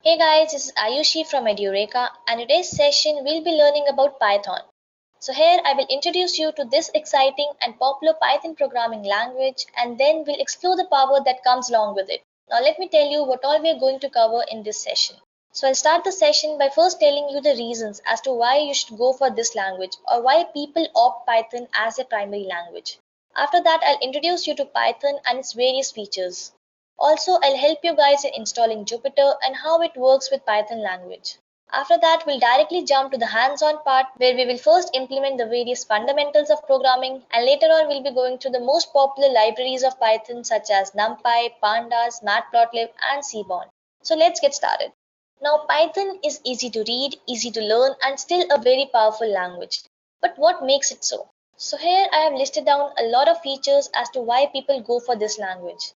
Hey guys, this is Ayushi from Edureka, and today's session we'll be learning about Python. So here I will introduce you to this exciting and popular Python programming language, and then we'll explore the power that comes along with it. Now let me tell you what all we are going to cover in this session. So I'll start the session by first telling you the reasons as to why you should go for this language or why people opt Python as their primary language. After that, I'll introduce you to Python and its various features. Also, I'll help you guys in installing Jupyter and how it works with Python language. After that, we'll directly jump to the hands-on part where we will first implement the various fundamentals of programming, and later on we'll be going through the most popular libraries of Python such as Numpy, Pandas, Matplotlib and Seaborn. So let's get started. Now Python is easy to read, easy to learn and still a very powerful language. But what makes it so? So here I have listed down a lot of features as to why people go for this language.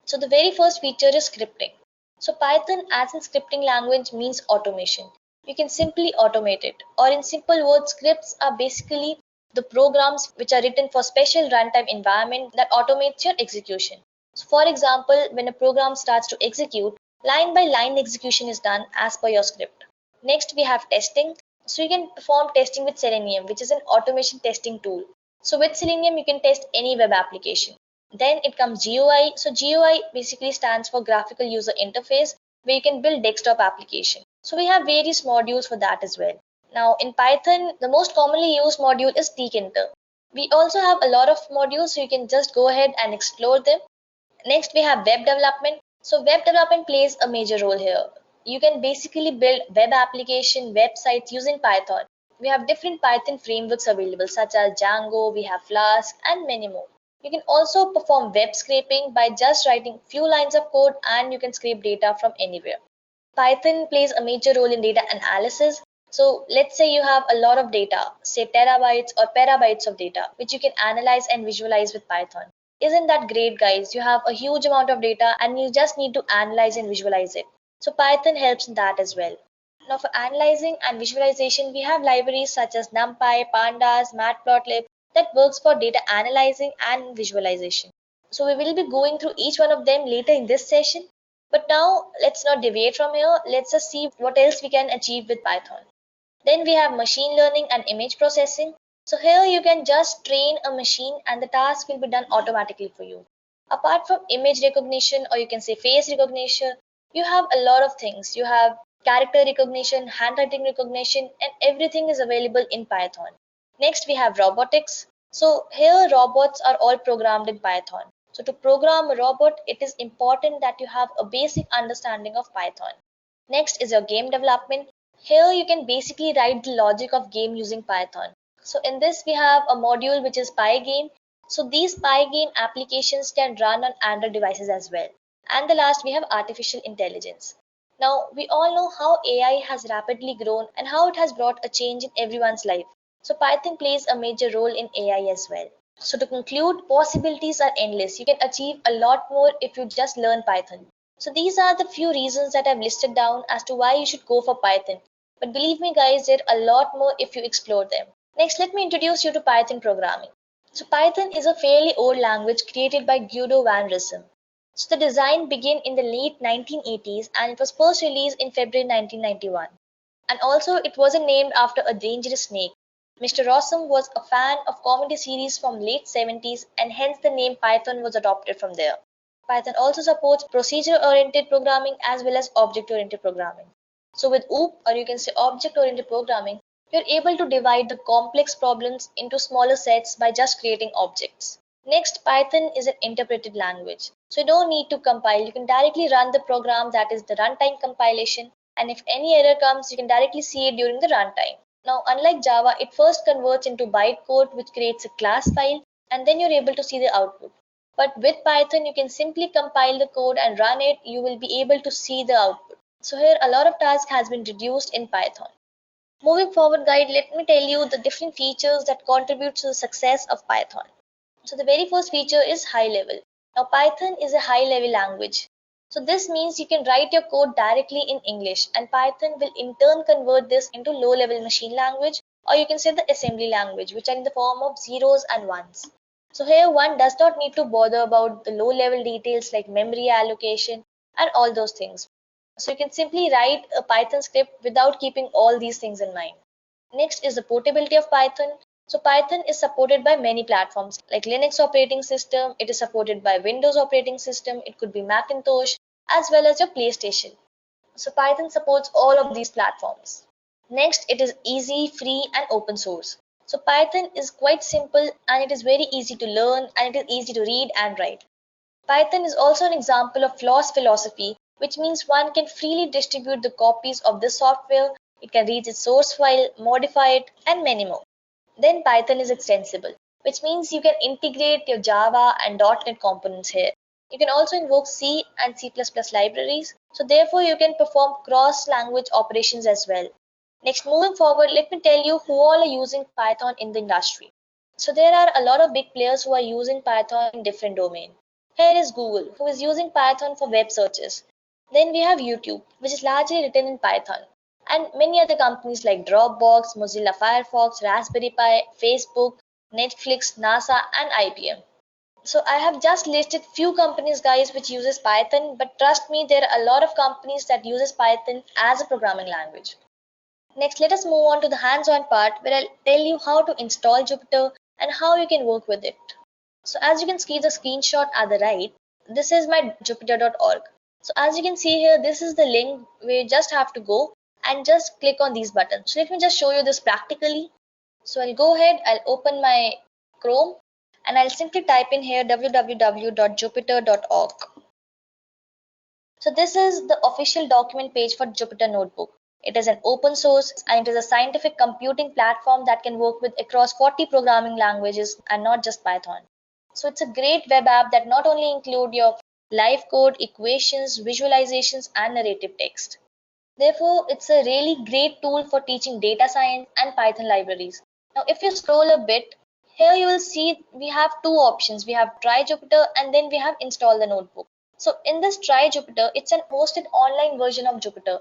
So the very first feature is scripting. So Python as a scripting language means automation. You can simply automate it, or in simple words, scripts are basically the programs which are written for special runtime environment that automates your execution. So for example, when a program starts to execute, line by line execution is done as per your script. Next we have testing. So you can perform testing with Selenium, which is an automation testing tool. So with Selenium you can test any web application. Then it comes GUI. So GUI basically stands for graphical user interface, where you can build desktop application. So we have various modules for that as well. Now in Python, the most commonly used module is tkinter. We also have a lot of modules, so you can just go ahead and explore them. Next we have web development. So web development plays a major role here. You can basically build web application, websites using Python. We have different Python frameworks available such as Django, we have Flask and many more. You can also perform web scraping by just writing few lines of code and you can scrape data from anywhere. Python plays a major role in data analysis. So let's say you have a lot of data, say terabytes or petabytes of data, which you can analyze and visualize with Python. Isn't that great, guys? You have a huge amount of data and you just need to analyze and visualize it. So Python helps in that as well. Now for analyzing and visualization, we have libraries such as Numpy, Pandas, Matplotlib that works for data analyzing and visualization. So we will be going through each one of them later in this session. But now let's not deviate from here. Let's just see what else we can achieve with Python. Then we have machine learning and image processing. So here you can just train a machine and the task will be done automatically for you. Apart from image recognition, or you can say face recognition, you have a lot of things. You have character recognition, handwriting recognition, and everything is available in Python. Next we have robotics. So here robots are all programmed in Python. So to program a robot, it is important that you have a basic understanding of Python. Next is your game development. Here you can basically write the logic of game using Python. So in this we have a module which is Pygame. So these Pygame applications can run on Android devices as well. And the last we have artificial intelligence. Now we all know how AI has rapidly grown and how it has brought a change in everyone's life. So Python plays a major role in AI as well. So to conclude, possibilities are endless. You can achieve a lot more if you just learn Python. So these are the few reasons that I've listed down as to why you should go for Python. But believe me guys, there are a lot more if you explore them. Next, let me introduce you to Python programming. So Python is a fairly old language created by Guido van Rossum. So the design began in the late 1980s and it was first released in February 1991. And also it wasn't named after a dangerous snake. Mr. Rossum was a fan of comedy series from late 70s and hence the name Python was adopted from there. Python also supports procedure-oriented programming as well as object-oriented programming. So with OOP, or you can say object-oriented programming, you're able to divide the complex problems into smaller sets by just creating objects. Next, Python is an interpreted language. So you don't need to compile. You can directly run the program, that is the runtime compilation, and if any error comes, you can directly see it during the runtime. Now, unlike Java, it first converts into bytecode, which creates a class file, and then you're able to see the output. But with Python, you can simply compile the code and run it. You will be able to see the output. So here, a lot of task has been reduced in Python. Moving forward, guys, let me tell you the different features that contribute to the success of Python. So the very first feature is high level. Now, Python is a high level language. So this means you can write your code directly in English and Python will in turn convert this into low level machine language, or you can say the assembly language, which are in the form of zeros and ones. So here one does not need to bother about the low level details like memory allocation and all those things. So you can simply write a Python script without keeping all these things in mind. Next is the portability of Python. So Python is supported by many platforms like Linux operating system. It is supported by Windows operating system. It could be Macintosh as well as your PlayStation. So Python supports all of these platforms. Next, it is easy, free and open source. So Python is quite simple and it is very easy to learn and it is easy to read and write. Python is also an example of flawless philosophy, which means one can freely distribute the copies of the software, it can read its source file, modify it, and many more. Then Python is extensible, which means you can integrate your Java and .NET components here. You can also invoke C and C++ libraries, so therefore you can perform cross-language operations as well. Next, moving forward, let me tell you who all are using Python in the industry. So there are a lot of big players who are using Python in different domains. Here is Google, who is using Python for web searches. Then we have YouTube, which is largely written in Python. And many other companies like Dropbox, Mozilla Firefox, Raspberry Pi, Facebook, Netflix, NASA, and IBM. So I have just listed few companies guys which uses Python, but trust me, there are a lot of companies that uses Python as a programming language. Next, let us move on to the hands-on part where I'll tell you how to install Jupyter and how you can work with it. So as you can see the screenshot at the right, this is my jupyter.org. So as you can see here, this is the link where you just have to go and just click on these buttons. So let me just show you this practically. So I'll go ahead, I'll open my Chrome and I'll simply type in here www.jupyter.org. So this is the official document page for Jupyter Notebook. It is an open source and it is a scientific computing platform that can work with across 40 programming languages and not just Python. So it's a great web app that not only include your live code, equations, visualizations and narrative text. Therefore, it's a really great tool for teaching data science and Python libraries. Now, if you scroll a bit, here you will see we have two options. We have Try Jupyter and then we have Install the Notebook. So in this Try Jupyter, it's an hosted online version of Jupyter.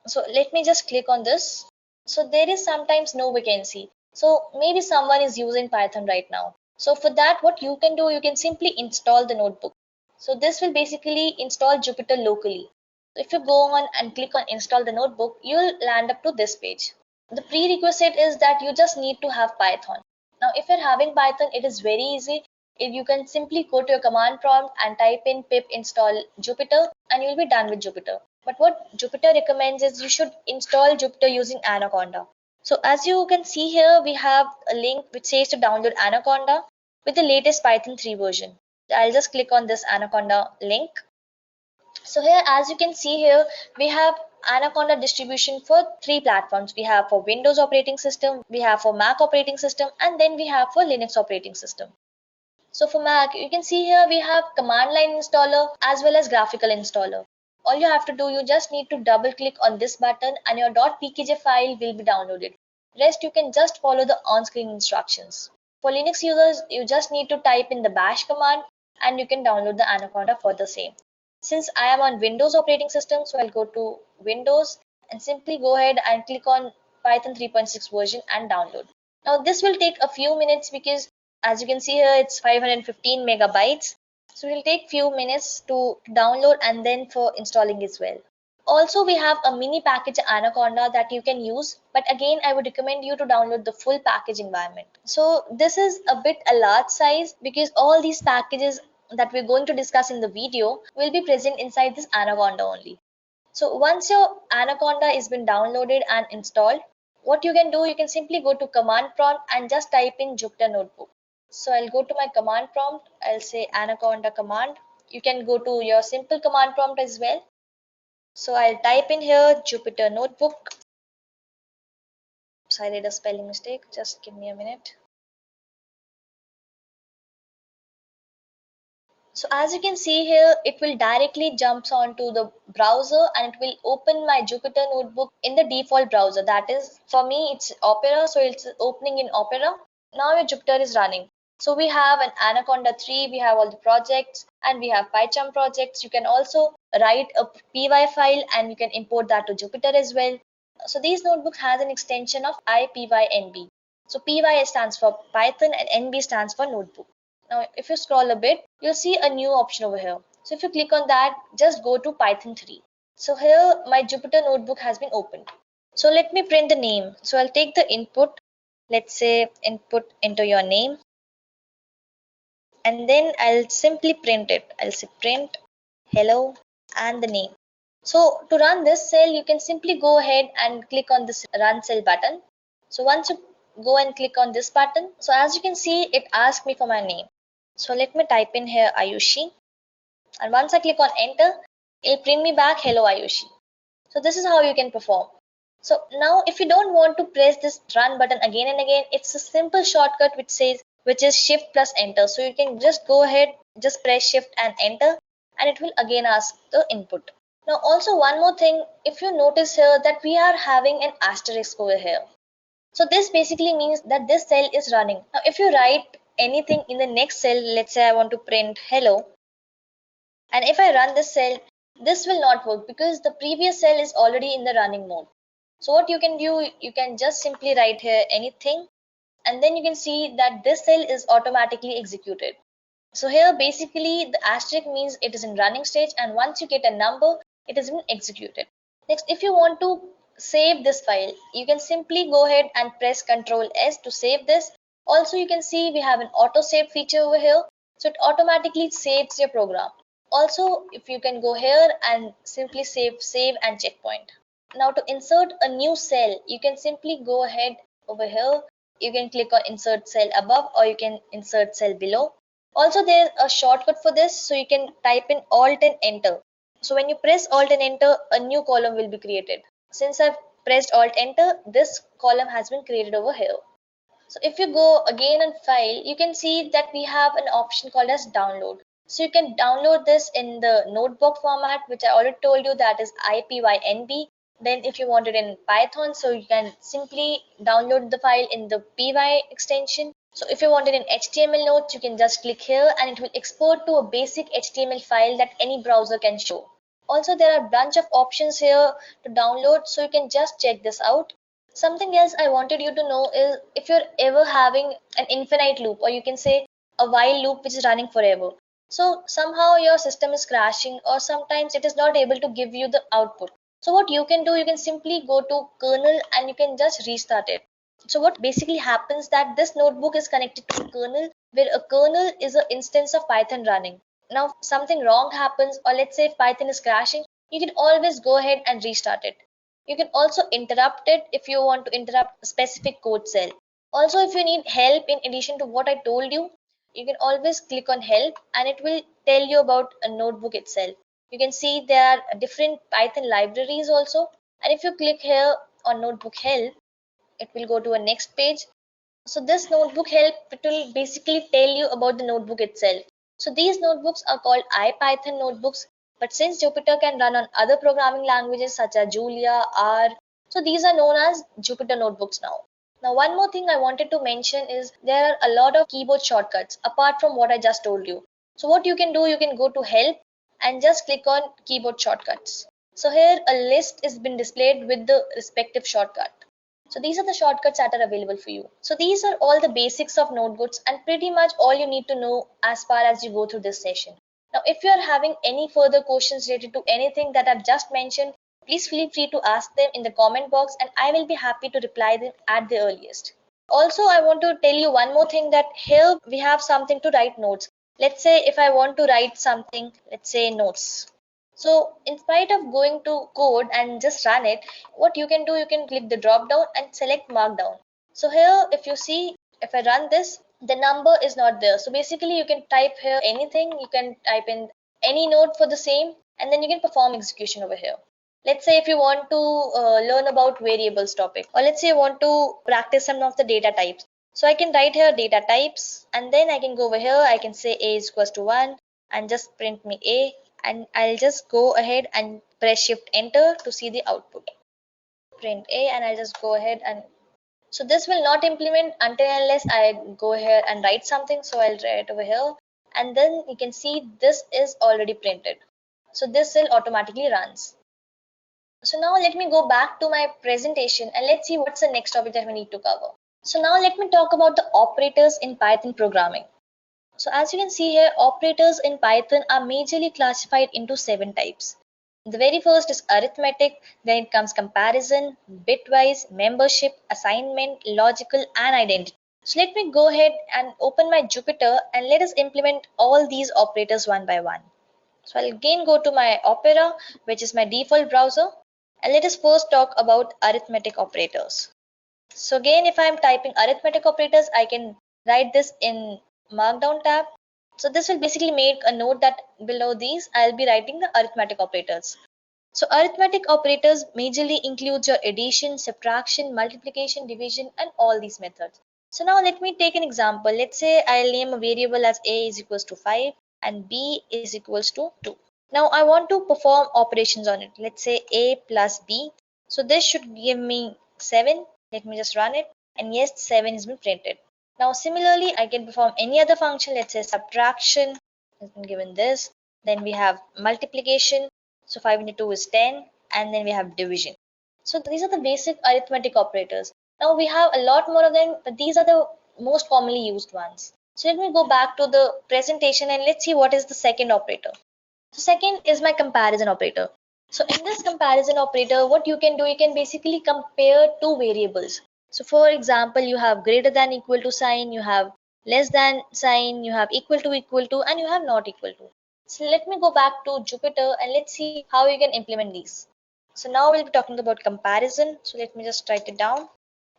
So let me just click on this. So there is sometimes no vacancy. So maybe someone is using Python right now. So for that, what you can do, you can simply install the notebook. So this will basically install Jupyter locally. So if you go on and click on install the notebook, you'll land up to this page. The prerequisite is that you just need to have Python. Now, if you're having Python, it is very easy. If you can simply go to your command prompt and type in pip install Jupyter and you'll be done with Jupyter. But what Jupyter recommends is you should install Jupyter using Anaconda. So as you can see here, we have a link which says to download Anaconda with the latest Python 3 version. I'll just click on this Anaconda link. So here, as you can see here, we have Anaconda distribution for three platforms. We have for Windows operating system, we have for Mac operating system, and then we have for Linux operating system. So for Mac, you can see here we have command line installer as well as graphical installer. All you have to do, you just need to double click on this button and your .pkg file will be downloaded. Rest you can just follow the on-screen instructions. For Linux users, you just need to type in the bash command and you can download the Anaconda for the same. Since I am on Windows operating system, so I'll go to Windows and simply go ahead and click on Python 3.6 version and download. Now this will take a few minutes because as you can see here, it's 515 megabytes. So it will take few minutes to download and then for installing as well. Also, we have a mini package Anaconda that you can use, but again, I would recommend you to download the full package environment. So this is a bit a large size because all these packages that we're going to discuss in the video will be present inside this Anaconda only. So once your Anaconda has been downloaded and installed, what you can do, you can simply go to command prompt and just type in Jupyter Notebook. So I'll go to my command prompt. I'll say Anaconda command. You can go to your simple command prompt as well. So I'll type in here Jupyter Notebook. So I did a spelling mistake. Just give me a minute. So as you can see here, it will directly jumps onto the browser and it will open my Jupyter Notebook in the default browser. That is, for me, it's Opera. So it's opening in Opera. Now your Jupyter is running. So we have an Anaconda 3, we have all the projects and we have PyCharm projects. You can also write a py file and you can import that to Jupyter as well. So these notebooks has an extension of IPYNB. So py stands for Python and NB stands for notebook. Now, if you scroll a bit, you'll see a new option over here. So if you click on that, just go to Python 3. So here my Jupyter Notebook has been opened. So let me print the name. So I'll take the input. Let's say input into your name. And then I'll simply print it. I'll say print hello and the name. So to run this cell, you can simply go ahead and click on this run cell button. So once you go and click on this button, so as you can see, it asks me for my name. So let me type in here Ayushi. And once I click on enter, it'll print me back hello Ayushi. So this is how you can perform. So now if you don't want to press this run button again and again, it's a simple shortcut which is shift plus enter. So you can just go ahead, just press shift and enter, and it will again ask the input. Now also one more thing, if you notice here that we are having an asterisk over here. So this basically means that this cell is running. Now if you write anything in the next cell, let's say I want to print hello, and if I run this cell, this will not work because the previous cell is already in the running mode. So what you can do, you can just simply write here anything, and then you can see that this cell is automatically executed. So here basically the asterisk means it is in running stage, and once you get a number, it has been executed. Next, if you want to save this file, you can simply go ahead and press Ctrl S to save this. Also you can see we have an auto save feature over here, so it automatically saves your program. Also, if you can go here and simply save and checkpoint. Now to insert a new cell, you can simply go ahead over here. You can click on insert cell above, or you can insert cell below. Also there's a shortcut for this, so you can type in alt and enter. So when you press alt and enter, a new column will be created. Since I've pressed alt enter, this column has been created over here. So if you go again on file, you can see that we have an option called as download. So you can download this in the notebook format, which I already told you, that is IPYNB. Then if you want it in Python, so you can simply download the file in the py extension. So if you want it in HTML notes, you can just click here and it will export to a basic HTML file that any browser can show. Also, there are a bunch of options here to download, so you can just check this out. Something else I wanted you to know is if you're ever having an infinite loop, or you can say a while loop which is running forever. So somehow your system is crashing, or sometimes it is not able to give you the output. So what you can do, you can simply go to kernel and you can just restart it. So what basically happens that this notebook is connected to a kernel, where a kernel is an instance of Python running. Now if something wrong happens, or let's say if Python is crashing, you can always go ahead and restart it. You can also interrupt it if you want to interrupt a specific code cell. Also, if you need help in addition to what I told you, you can always click on help and it will tell you about a notebook itself. You can see there are different Python libraries also. And if you click here on notebook help, it will go to a next page. So this notebook help, it will basically tell you about the notebook itself. So these notebooks are called IPython notebooks, but since Jupyter can run on other programming languages such as Julia, R, so these are known as Jupyter notebooks now. Now one more thing I wanted to mention is there are a lot of keyboard shortcuts apart from what I just told you. So what you can do, you can go to help and just click on keyboard shortcuts. So here a list is been displayed with the respective shortcut. So these are the shortcuts that are available for you. So these are all the basics of notebooks and pretty much all you need to know as far as you go through this session. Now, if you are having any further questions related to anything that I've just mentioned, please feel free to ask them in the comment box and I will be happy to reply them at the earliest. Also, I want to tell you one more thing, that here we have something to write notes. Let's say if I want to write something, let's say notes. So in spite of going to code and just run it, what you can do, you can click the drop down and select markdown. So here, if you see, if I run this, the number is not there. So basically you can type here anything, you can type in any node for the same, and then you can perform execution over here. Let's say if you want to learn about variables topic, or let's say you want to practice some of the data types. So I can write here data types, and then I can go over here, I can say a is equals to 1 and just print me a, and I'll just go ahead and press shift enter to see the output. Print a, and I'll just go ahead and so this will not implement until unless I go here and write something. So I'll write over here, and then you can see this is already printed. So this cell automatically runs. So now let me go back to my presentation and let's see what's the next topic that we need to cover. So now let me talk about the operators in Python programming. So as you can see here, operators in Python are majorly classified into 7 types. The very first is arithmetic, then it comes comparison, bitwise, membership, assignment, logical, and identity. So let me go ahead and open my Jupyter and let us implement all these operators one by one. So I'll again go to my Opera, which is my default browser, and let us first talk about arithmetic operators. So again, if I'm typing arithmetic operators, I can write this in Markdown tab. So this will basically make a note that below these, I'll be writing the arithmetic operators. So arithmetic operators majorly includes your addition, subtraction, multiplication, division, and all these methods. So now let me take an example. Let's say I'll name a variable as a is equals to 5 and b is equals to 2. Now I want to perform operations on it. Let's say a plus b. So this should give me 7. Let me just run it. And yes, 7 has been printed. Now similarly, I can perform any other function. Let's say subtraction has been given this. Then we have multiplication. So 5 into 2 is 10. And then we have division. So these are the basic arithmetic operators. Now we have a lot more of them, but these are the most commonly used ones. So let me go back to the presentation and let's see what is the second operator. So second is my comparison operator. So in this comparison operator, what you can do, you can basically compare two variables. So for example, you have greater than equal to sign, you have less than sign, you have equal to, and you have not equal to. So let me go back to Jupyter and let's see how you can implement these. So now we'll be talking about comparison. So let me just write it down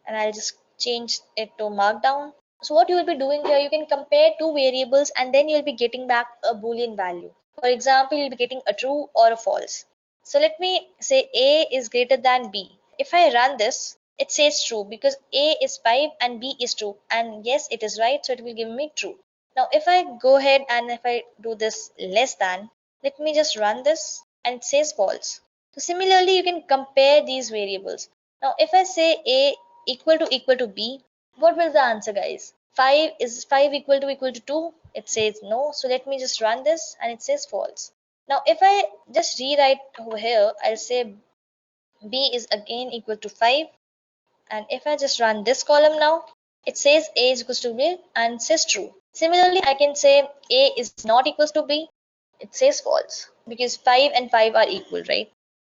and I'll just change it to Markdown. So what you will be doing here, you can compare two variables and then you'll be getting back a Boolean value. For example, you'll be getting a true or a false. So let me say A is greater than B. If I run this, it says true because A is 5 and B is true. And yes, it is right, so it will give me true. Now if I go ahead and if I do this less than, let me just run this and it says false. So similarly, you can compare these variables. Now if I say A equal to B, what will the answer, guys? 5 is 5 equal to 2? It says no. So let me just run this and it says false. Now if I just rewrite over here, I'll say B is again equal to 5. And if I just run this column now, it says A is equals to B and it says true. Similarly, I can say A is not equals to B. It says false because 5 and 5 are equal, right?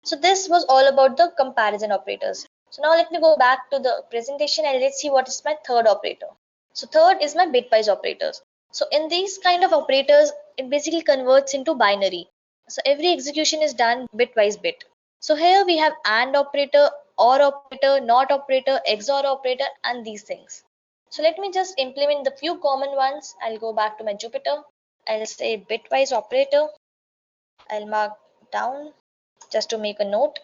So this was all about the comparison operators. So now let me go back to the presentation and let's see what is my third operator. So third is my bitwise operators. So in these kind of operators, it basically converts into binary. So every execution is done bitwise bit. So here we have AND operator, OR operator, NOT operator, XOR operator, and these things. So let me just implement the few common ones. I'll go back to my Jupyter. I'll say bitwise operator. I'll mark down just to make a note.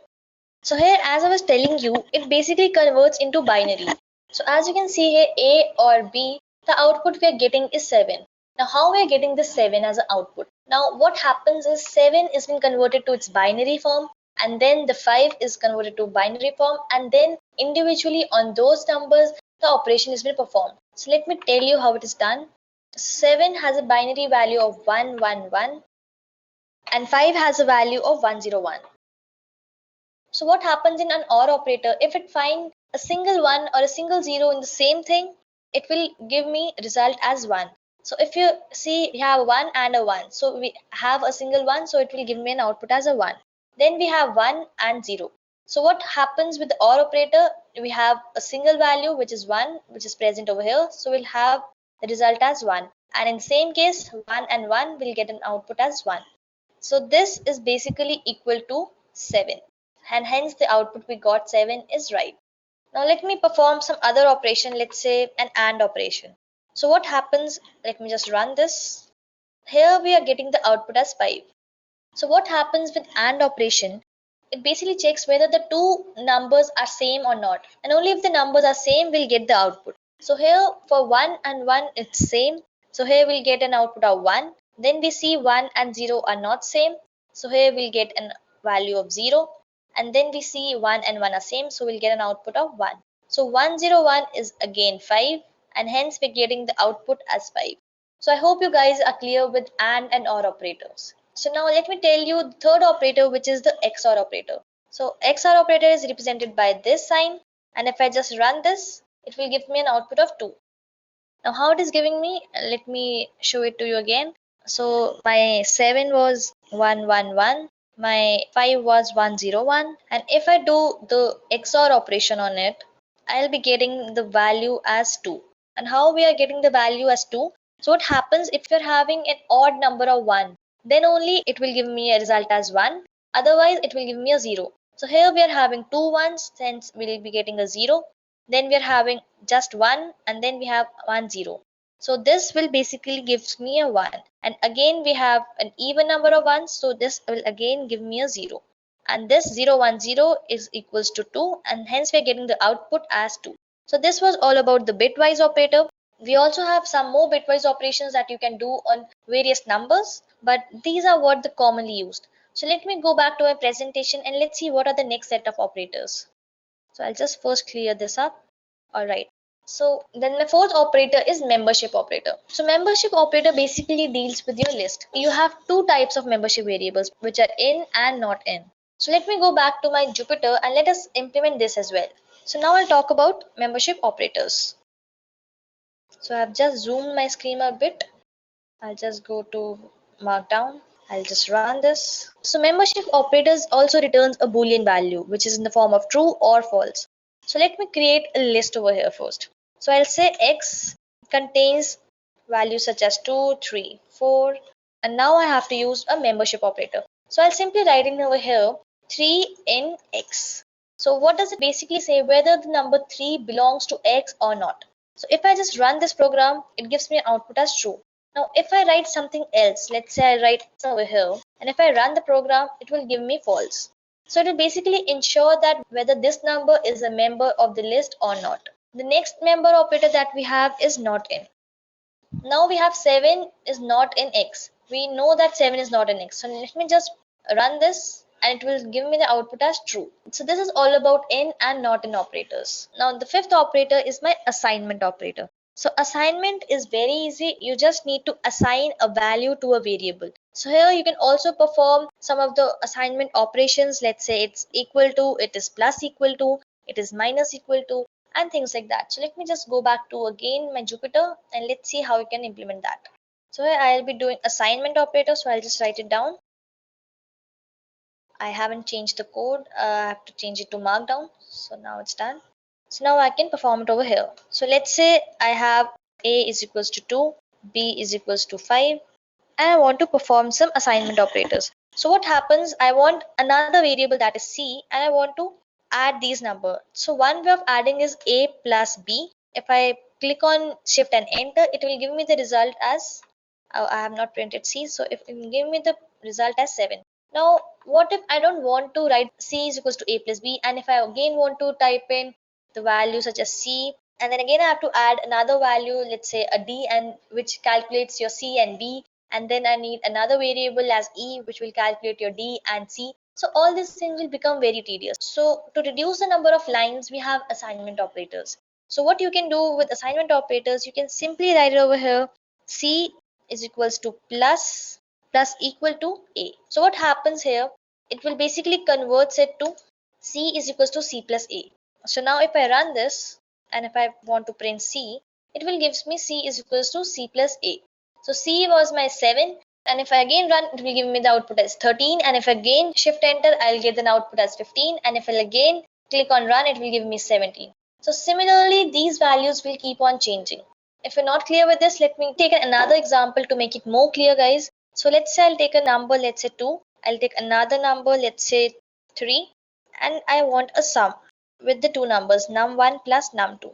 So here, as I was telling you, it basically converts into binary. So as you can see here, A or B, the output we are getting is 7. Now how we are getting this 7 as an output? Now what happens is 7 is being converted to its binary form, and then the 5 is converted to binary form, and then individually on those numbers the operation is being performed. So let me tell you how it is done. 7 has a binary value of 111 and 5 has a value of 101. So what happens in an OR operator, if it finds a single 1 or a single 0 in the same thing, it will give me result as 1. So if you see we have 1 and a 1, so we have a single 1, so it will give me an output as a 1. Then we have 1 and 0. So what happens with the OR operator, we have a single value which is 1, which is present over here, so we'll have the result as 1. And in the same case, 1 and 1 will get an output as 1. So this is basically equal to 7. And hence the output we got 7 is right. Now let me perform some other operation, let's say an AND operation. So what happens, let me just run this. Here we are getting the output as 5. So what happens with AND operation, it basically checks whether the two numbers are same or not. And only if the numbers are same, we'll get the output. So here for 1 and 1 it's same. So here we'll get an output of 1. Then we see 1 and 0 are not same. So here we'll get a value of 0. And then we see 1 and 1 are same, so we'll get an output of 1. So 101 is again 5, and hence we're getting the output as 5. So I hope you guys are clear with AND and OR operators. So now let me tell you the third operator, which is the XOR operator. So XOR operator is represented by this sign, and if I just run this, it will give me an output of 2. Now how it is giving me, let me show it to you again. So my 7 was 111. my 5 was 101, and if I do the XOR operation on it, I'll be getting the value as 2. And how we are getting the value as 2? So what happens if you're having an odd number of 1, then only it will give me a result as 1, otherwise it will give me a 0. So here we are having two ones, since we'll be getting a 0, then we are having just 1, and then we have 1 0. So this will basically gives me a 1, and again we have an even number of ones, so this will again give me a 0, and this 0 1 0 is equals to 2, and hence we are getting the output as 2. So this was all about the bitwise operator. We also have some more bitwise operations that you can do on various numbers, but these are what the commonly used. So let me go back to my presentation and let's see what are the next set of operators. So I'll just first clear this up. Alright. So then the fourth operator is membership operator. So membership operator basically deals with your list. You have two types of membership variables, which are in and not in. So let me go back to my Jupyter and let us implement this as well. So now I'll talk about membership operators. So I've just zoomed my screen a bit. I'll just go to Markdown. I'll just run this. So membership operators also returns a Boolean value, which is in the form of true or false. So let me create a list over here first. So I'll say X contains values such as 2, 3, 4, and now I have to use a membership operator. So I'll simply write in over here 3 in X. So what does it basically say? Whether the number 3 belongs to X or not. So if I just run this program, it gives me an output as true. Now if I write something else, let's say I write over here, and if I run the program, it will give me false. So it will basically ensure that whether this number is a member of the list or not. The next member operator that we have is not in. Now we have 7 is not in X. We know that 7 is not in X. So let me just run this and it will give me the output as true. So this is all about in and not in operators. Now the fifth operator is my assignment operator. So assignment is very easy. You just need to assign a value to a variable. So here you can also perform some of the assignment operations. Let's say it's equal to, it is plus equal to, it is minus equal to, and things like that. So let me just go back to again my Jupyter and let's see how we can implement that. So here I'll be doing assignment operator, so I'll just write it down. I haven't changed the code. I have to change it to Markdown. So now it's done. So now I can perform it over here. So let's say I have A is equals to 2, B is equals to 5, and I want to perform some assignment operators. So what happens? I want another variable that is C, and I want to add these numbers. So one way of adding is A plus B. If I click on shift and enter, it will give me the result as I have not printed C, so if it will give me the result as 7. Now what if I don't want to write C is equals to A plus B, and if I again want to type in the value such as C, and then again I have to add another value, let's say a D, and which calculates your C and B, and then I need another variable as E which will calculate your D and C. So all these things will become very tedious. So to reduce the number of lines, we have assignment operators. So what you can do with assignment operators, you can simply write it over here, C is equals to plus equal to A. So what happens here, it will basically converts it to C is equals to C plus A. So now if I run this and if I want to print C, it will gives me C is equals to C plus A. So C was my 7, and if I again run, it will give me the output as 13, and if I again shift enter, I'll get an output as 15, and if I again click on run, it will give me 17. So similarly, these values will keep on changing. If you're not clear with this, let me take another example to make it more clear, guys. So let's say I'll take a number, let's say 2. I'll take another number, let's say 3, and I want a sum with the two numbers num1 plus num2.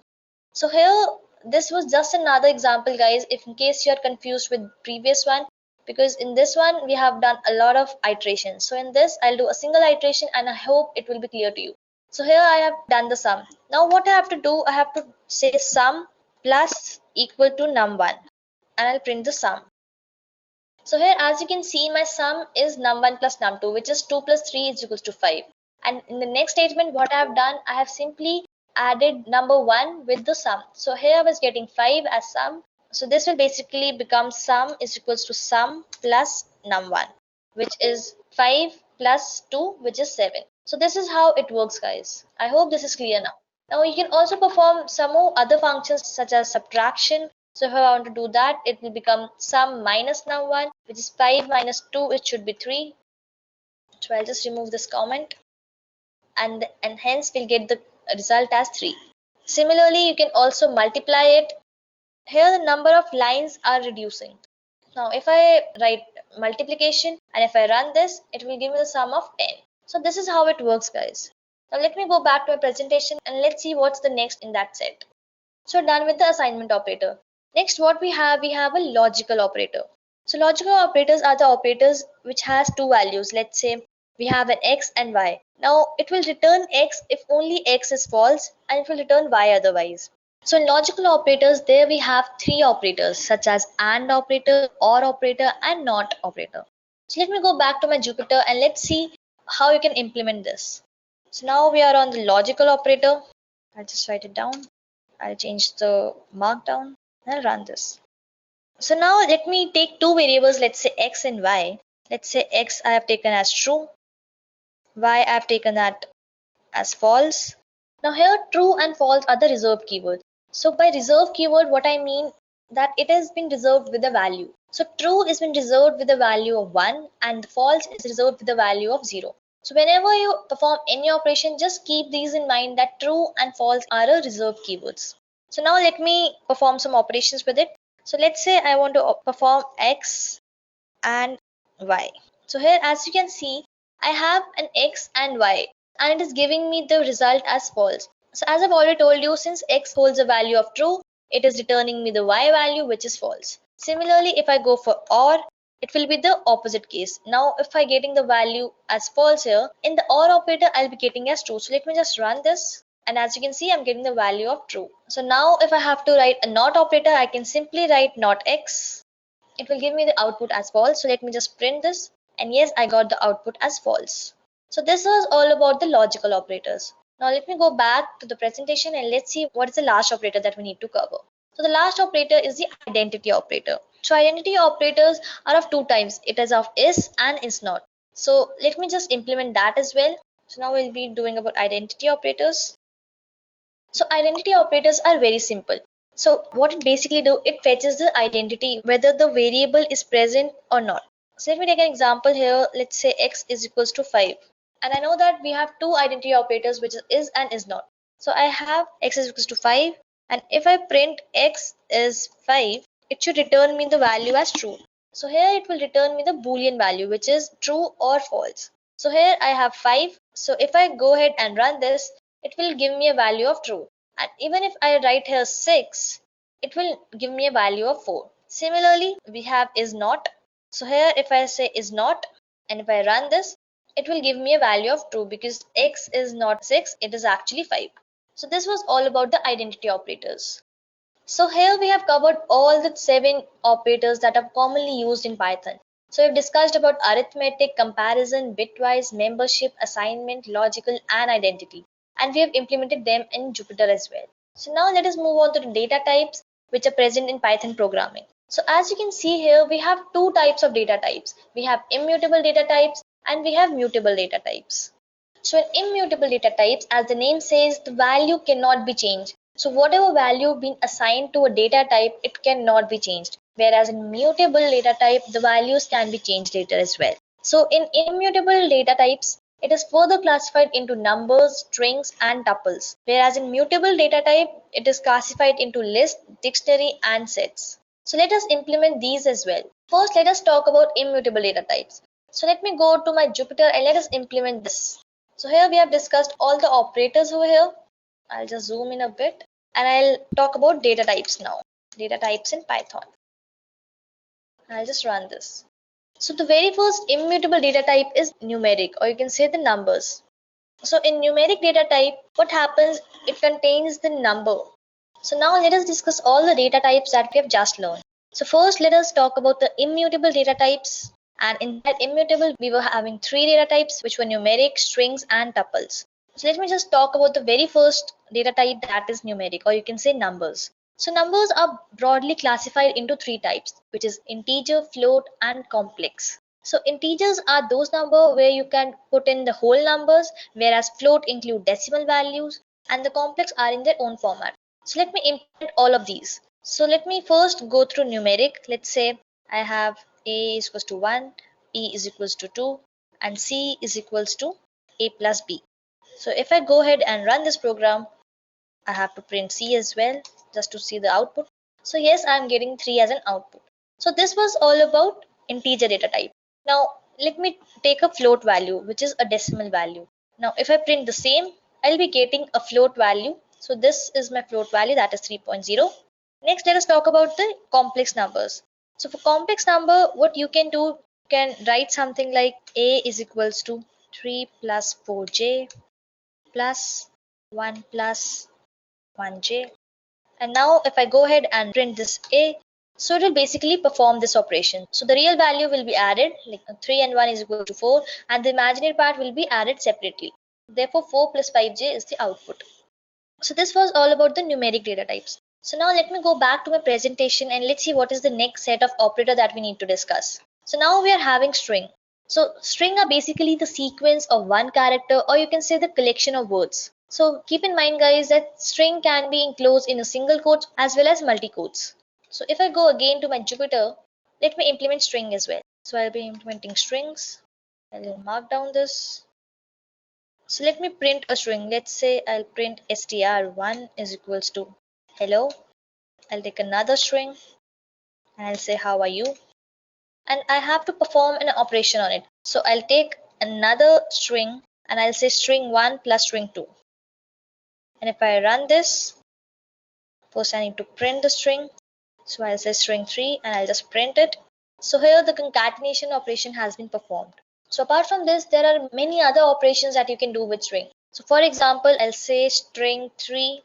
So here this was just another example, guys, if in case you're confused with previous one, because in this one we have done a lot of iterations. So in this I'll do a single iteration and I hope it will be clear to you. So here I have done the sum. Now what I have to do, I have to say sum plus equal to num1, and I'll print the sum. So here as you can see, my sum is num1 plus num2, which is 2 plus 3 is equals to 5. And in the next statement, what I have done, I have simply added number 1 with the sum. So here I was getting 5 as sum. So this will basically become sum is equals to sum plus num1, which is 5 plus 2, which is 7. So this is how it works, guys. I hope this is clear now. Now you can also perform some more other functions such as subtraction. So if I want to do that, it will become sum minus num1, which is 5 minus 2, it should be 3. So I'll just remove this comment, and hence we'll get the result as 3. Similarly, you can also multiply it. Here the number of lines are reducing. Now if I write multiplication and if I run this, it will give me the sum of 10. So this is how it works, guys. Now let me go back to my presentation and let's see what's the next in that set. So done with the assignment operator. Next what we have a logical operator. So logical operators are the operators which has two values. Let's say we have an x and y. Now it will return x if only x is false, and it will return y otherwise. So in logical operators, there we have three operators such as AND operator, OR operator, and NOT operator. So let me go back to my Jupyter and let's see how you can implement this. So now we are on the logical operator. I'll just write it down. I'll change the markdown and I'll run this. So now let me take two variables, let's say x and y. Let's say x I have taken as true, y I have taken that as false. Now here true and false are the reserved keywords. So by reserved keyword, what I mean that it has been reserved with a value. So true is been reserved with a value of 1 and false is reserved with a value of 0. So whenever you perform any operation, just keep these in mind that true and false are a reserved keywords. So now let me perform some operations with it. So let's say I want to perform x and y. So here as you can see, I have an x and y and it is giving me the result as false. So as I've already told you, since x holds a value of true, it is returning me the y value which is false. Similarly, if I go for OR, it will be the opposite case. Now if I getting the value as false here, in the OR operator I'll be getting as true. So let me just run this, and as you can see I'm getting the value of true. So now if I have to write a NOT operator, I can simply write NOT x. It will give me the output as false. So let me just print this, and yes, I got the output as false. So this was all about the logical operators. Now let me go back to the presentation and let's see what is the last operator that we need to cover. So the last operator is the identity operator. So identity operators are of two types. It is of is and is not. So let me just implement that as well. So now we'll be doing about identity operators. So identity operators are very simple. So what it basically do, it fetches the identity whether the variable is present or not. So let me take an example here. Let's say x is equals to 5. And I know that we have two identity operators which is and is not. So I have x is equals to 5, and if I print x is 5, it should return me the value as true. So here it will return me the boolean value which is true or false. So here I have 5. So if I go ahead and run this, it will give me a value of true. And even if I write here 6, it will give me a value of 4. Similarly, we have is not. So here if I say is not, and if I run this, it will give me a value of true because x is not 6, it is actually 5. So this was all about the identity operators. So here we have covered all the 7 operators that are commonly used in Python. So we've discussed about arithmetic, comparison, bitwise, membership, assignment, logical, and identity. And we have implemented them in Jupyter as well. So now let us move on to the data types which are present in Python programming. So as you can see here, we have two types of data types. We have immutable data types and we have mutable data types. So in immutable data types, as the name says, the value cannot be changed. So whatever value being assigned to a data type, it cannot be changed. Whereas in mutable data type, the values can be changed later as well. So in immutable data types, it is further classified into numbers, strings, and tuples. Whereas in mutable data type, it is classified into list, dictionary, and sets. So let us implement these as well. First, let us talk about immutable data types. So let me go to my Jupyter and let us implement this. So here we have discussed all the operators over here. I'll just zoom in a bit and I'll talk about data types now. Data types in Python. I'll just run this. So the very first immutable data type is numeric, or you can say the numbers. So in numeric data type, what happens? It contains the number. So now let us discuss all the data types that we have just learned. So first let us talk about the immutable data types. And in that immutable, we were having 3 data types which were numeric, strings, and tuples. So let me just talk about the very first data type, that is numeric, or you can say numbers. So numbers are broadly classified into 3 types, which is integer, float, and complex. So integers are those numbers where you can put in the whole numbers, whereas float include decimal values, and the complex are in their own format. So let me implement all of these. So let me first go through numeric. Let's say I have a is equals to 1, b is equals to 2, and C is equals to A plus B. So if I go ahead and run this program, I have to print C as well just to see the output. So yes, I am getting 3 as an output. So this was all about integer data type. Now let me take a float value, which is a decimal value. Now if I print the same, I'll be getting a float value. So this is my float value, that is 3.0. Next, let us talk about the complex numbers. So for complex number, what you can do, you can write something like A is equals to 3 plus 4j plus 1 plus 1j. And now if I go ahead and print this A, so it will basically perform this operation. So the real value will be added, like 3 and 1 is equal to 4, and the imaginary part will be added separately. Therefore 4 plus 5j is the output. So this was all about the numeric data types. So now let me go back to my presentation and let's see what is the next set of operator that we need to discuss. So now we are having string. So string are basically the sequence of one character, or you can say the collection of words. So keep in mind guys that string can be enclosed in a single quote as well as multi-quotes. So if I go again to my Jupyter, let me implement string as well. So I'll be implementing strings. I'll mark down this. So let me print a string. Let's say I'll print str1 is equals to hello. I'll take another string and I'll say how are you, and I have to perform an operation on it. So I'll take another string and I'll say string1 plus string2, and if I run this, first I need to print the string. So I'll say string3 and I'll just print it. So here the concatenation operation has been performed. So apart from this, there are many other operations that you can do with string. So for example, I'll say string3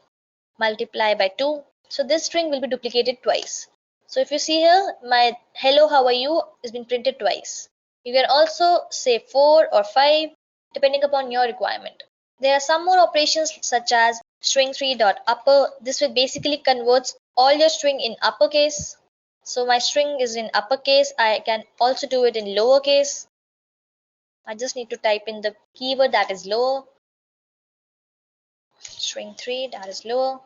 multiply by 2. So this string will be duplicated twice. So if you see here, my hello, how are you has been printed twice. You can also say 4 or 5 depending upon your requirement. There are some more operations such as string3.upper. This will basically converts all your string in uppercase. So my string is in uppercase. I can also do it in lowercase. I just need to type in the keyword that is lower. String3 that is lower.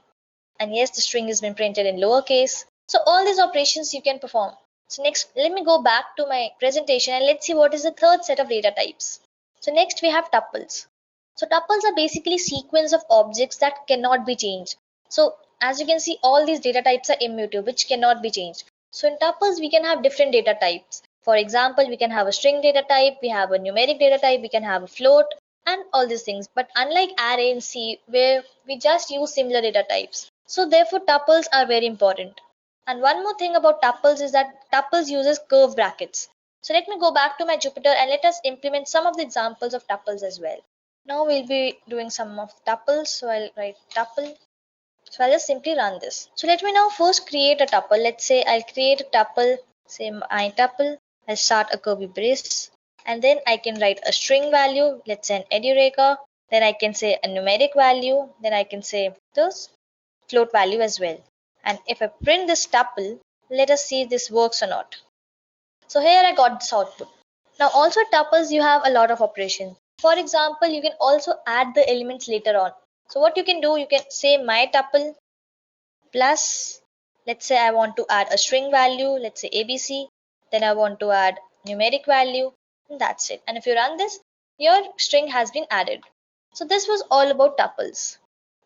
And yes, the string has been printed in lowercase. So all these operations you can perform. So next, let me go back to my presentation and let's see what is the third set of data types. So next we have tuples. So tuples are basically sequence of objects that cannot be changed. So as you can see, all these data types are immutable, which cannot be changed. So in tuples, we can have different data types. For example, we can have a string data type, we have a numeric data type, we can have a float, and all these things. But unlike array and C, where we just use similar data types. So therefore, tuples are very important. And one more thing about tuples is that tuples uses curve brackets. So let me go back to my Jupyter and let us implement some of the examples of tuples as well. Now we'll be doing some of tuples. So I'll write tuple. So I'll just simply run this. So let me now first create a tuple. Let's say I'll create a tuple, say my tuple. I'll start a curly brace. And then I can write a string value. Let's say an Edureka. Then I can say a numeric value. Then I can say this float value as well. And if I print this tuple, let us see if this works or not. So here I got this output. Now also tuples, you have a lot of operations. For example, you can also add the elements later on. So what you can do, you can say my tuple plus, let's say I want to add a string value, let's say ABC. Then I want to add numeric value, and that's it. And if you run this, your string has been added. So this was all about tuples.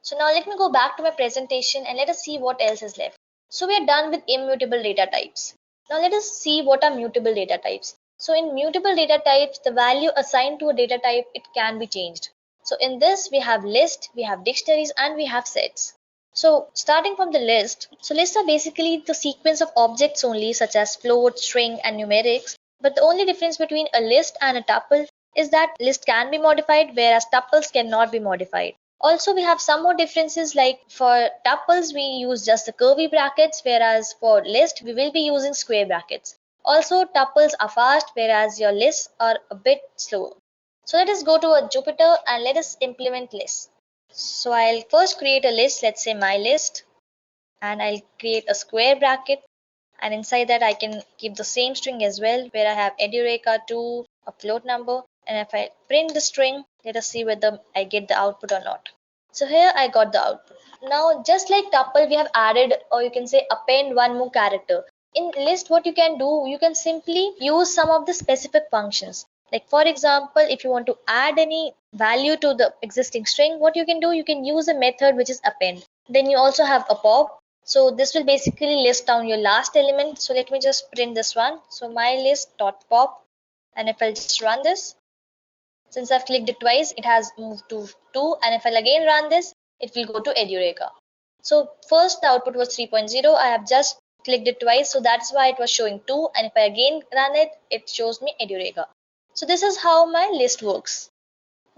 So now let me go back to my presentation and let us see what else is left. So we are done with immutable data types. Now let us see what are mutable data types. So in mutable data types, the value assigned to a data type, it can be changed. So in this, we have list, we have dictionaries, and we have sets. So starting from the list, so lists are basically the sequence of objects only, such as float, string, and numerics. But the only difference between a list and a tuple is that list can be modified, whereas tuples cannot be modified. Also, we have some more differences, like for tuples, we use just the curvy brackets, whereas for list, we will be using square brackets. Also, tuples are fast, whereas your lists are a bit slower. So let us go to a Jupyter and let us implement lists. So I'll first create a list, let's say my list, and I'll create a square bracket. And inside that, I can keep the same string as well, where I have Edureka 2, a float number. And if I print the string, let us see whether I get the output or not. So here I got the output. Now, just like tuple, we have added, or you can say append one more character. In list, what you can do, you can simply use some of the specific functions. Like for example, if you want to add any value to the existing string, what you can do, you can use a method which is append. Then you also have a pop. So this will basically list down your last element. So let me just print this one. So my list dot pop, and if I'll just run this, since I've clicked it twice, it has moved to 2, and if I'll again run this, it will go to Edureka. So first the output was 3.0. I have just clicked it twice, so that's why it was showing 2, and if I again run it, it shows me Edureka. So this is how my list works.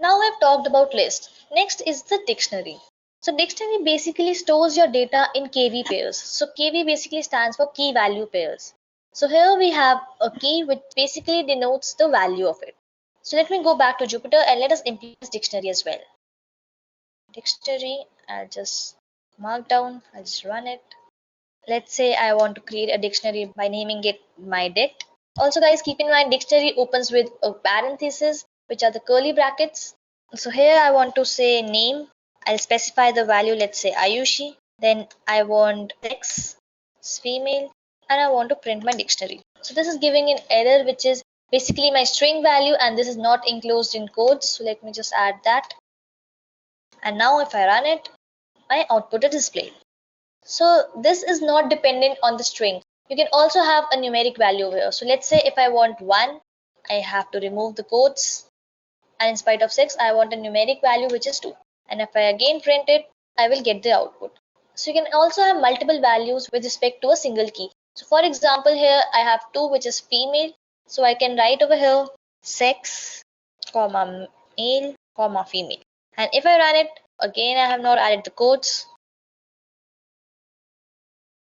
Now I've talked about list. Next is the dictionary. So dictionary basically stores your data in KV pairs. So KV basically stands for key value pairs. So here we have a key which basically denotes the value of it. So let me go back to Jupyter and let us implement this dictionary as well. Dictionary, I'll just mark down, I'll just run it. Let's say I want to create a dictionary by naming it my dict. Also guys, keep in mind dictionary opens with a parenthesis, which are the curly brackets. So here I want to say name. I'll specify the value, let's say Ayushi. Then I want sex, female, and I want to print my dictionary. So this is giving an error which is basically my string value, and this is not enclosed in codes. So let me just add that. And now if I run it, my output is displayed. So this is not dependent on the string. You can also have a numeric value here. So let's say if I want 1, I have to remove the quotes, and in spite of 6, I want a numeric value which is 2. And if I again print it, I will get the output. So you can also have multiple values with respect to a single key. So for example, here I have 2 which is female. So I can write over here sex, comma male, comma female. And if I run it, again I have not added the quotes.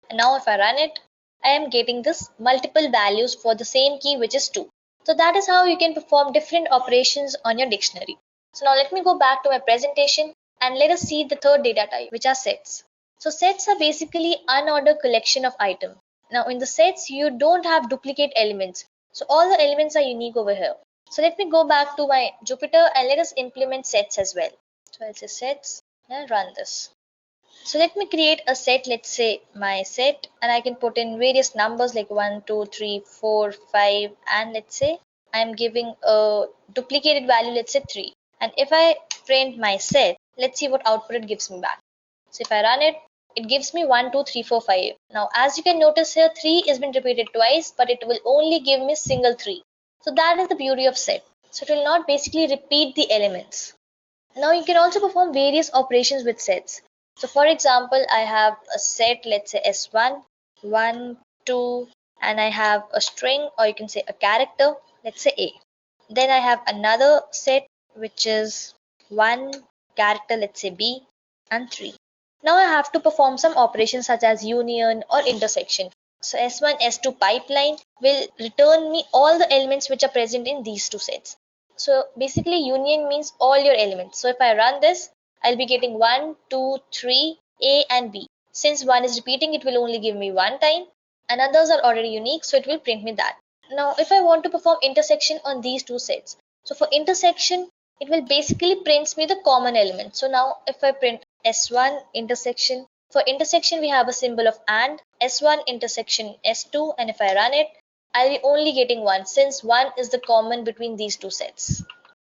And now if I run it, I am getting this multiple values for the same key which is 2. So that is how you can perform different operations on your dictionary. So now let me go back to my presentation and let us see the third data type, which are sets. So sets are basically unordered collection of items. Now in the sets, you don't have duplicate elements. So all the elements are unique over here. So let me go back to my Jupyter and let us implement sets as well. So I'll say sets and run this. So let me create a set, let's say my set, and I can put in various numbers like 1, 2, 3, 4, 5, and let's say I'm giving a duplicated value, let's say 3. And if I print my set, let's see what output it gives me back. So if I run it, it gives me 1, 2, 3, 4, 5. Now as you can notice here, 3 has been repeated twice, but it will only give me single 3. So that is the beauty of set. So it will not basically repeat the elements. Now you can also perform various operations with sets. So for example, I have a set, let's say S1, 1, 2, and I have a string, or you can say a character, let's say A. Then I have another set which is 1 character, let's say B, and 3. Now I have to perform some operations such as union or intersection. So S1, S2 pipeline will return me all the elements which are present in these two sets. So basically union means all your elements. So if I run this, I'll be getting 1, 2, 3, A and B. Since 1 is repeating, it will only give me 1 time, and others are already unique, so it will print me that. Now if I want to perform intersection on these two sets, so for intersection, it will basically prints me the common element. So now if I print S1 intersection, for intersection we have a symbol of AND, S1 intersection S2, and if I run it, I'll be only getting 1 since 1 is the common between these two sets.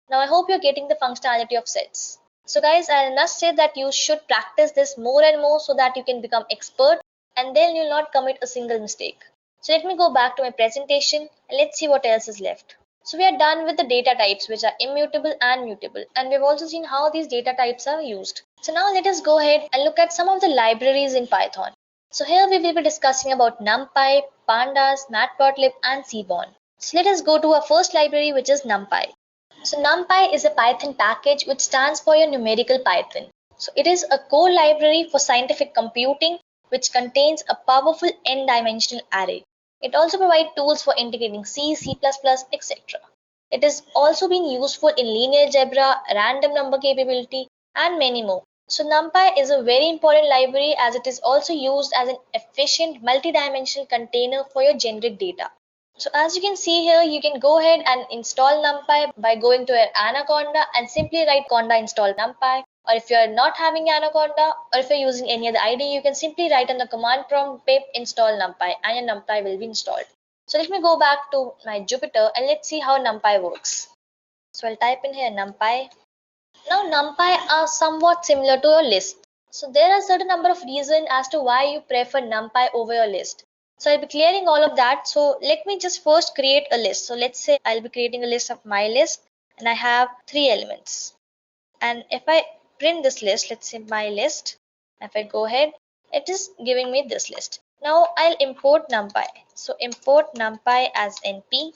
Now I hope you're getting the functionality of sets. So guys, I must say that you should practice this more and more so that you can become expert, and then you'll not commit a single mistake. So let me go back to my presentation and let's see what else is left. So we are done with the data types, which are immutable and mutable, and we've also seen how these data types are used. So now let us go ahead and look at some of the libraries in Python. So here we will be discussing about Numpy, Pandas, Matplotlib, and Seaborn. So let us go to our first library, which is Numpy. So Numpy is a Python package which stands for your numerical Python. So it is a core library for scientific computing which contains a powerful n-dimensional array. It also provides tools for integrating C, C++, etc. It has also been useful in linear algebra, random number capability, and many more. So Numpy is a very important library as it is also used as an efficient multi-dimensional container for your generic data. So as you can see here, you can go ahead and install Numpy by going to your Anaconda and simply write conda install Numpy. Or if you're not having Anaconda, or if you're using any other IDE, you can simply write on the command prompt pip install Numpy and your Numpy will be installed. So let me go back to my Jupyter and let's see how NumPy works. So I'll type in here NumPy. Now NumPy are somewhat similar to your list. So there are certain number of reasons as to why you prefer NumPy over your list. So I'll be clearing all of that. So let me just first create a list. So let's say I'll be creating a list of my list and I have 3 elements. And if I print this list, let's say my list, if I go ahead, it is giving me this list. Now I'll import NumPy. So import NumPy as NP.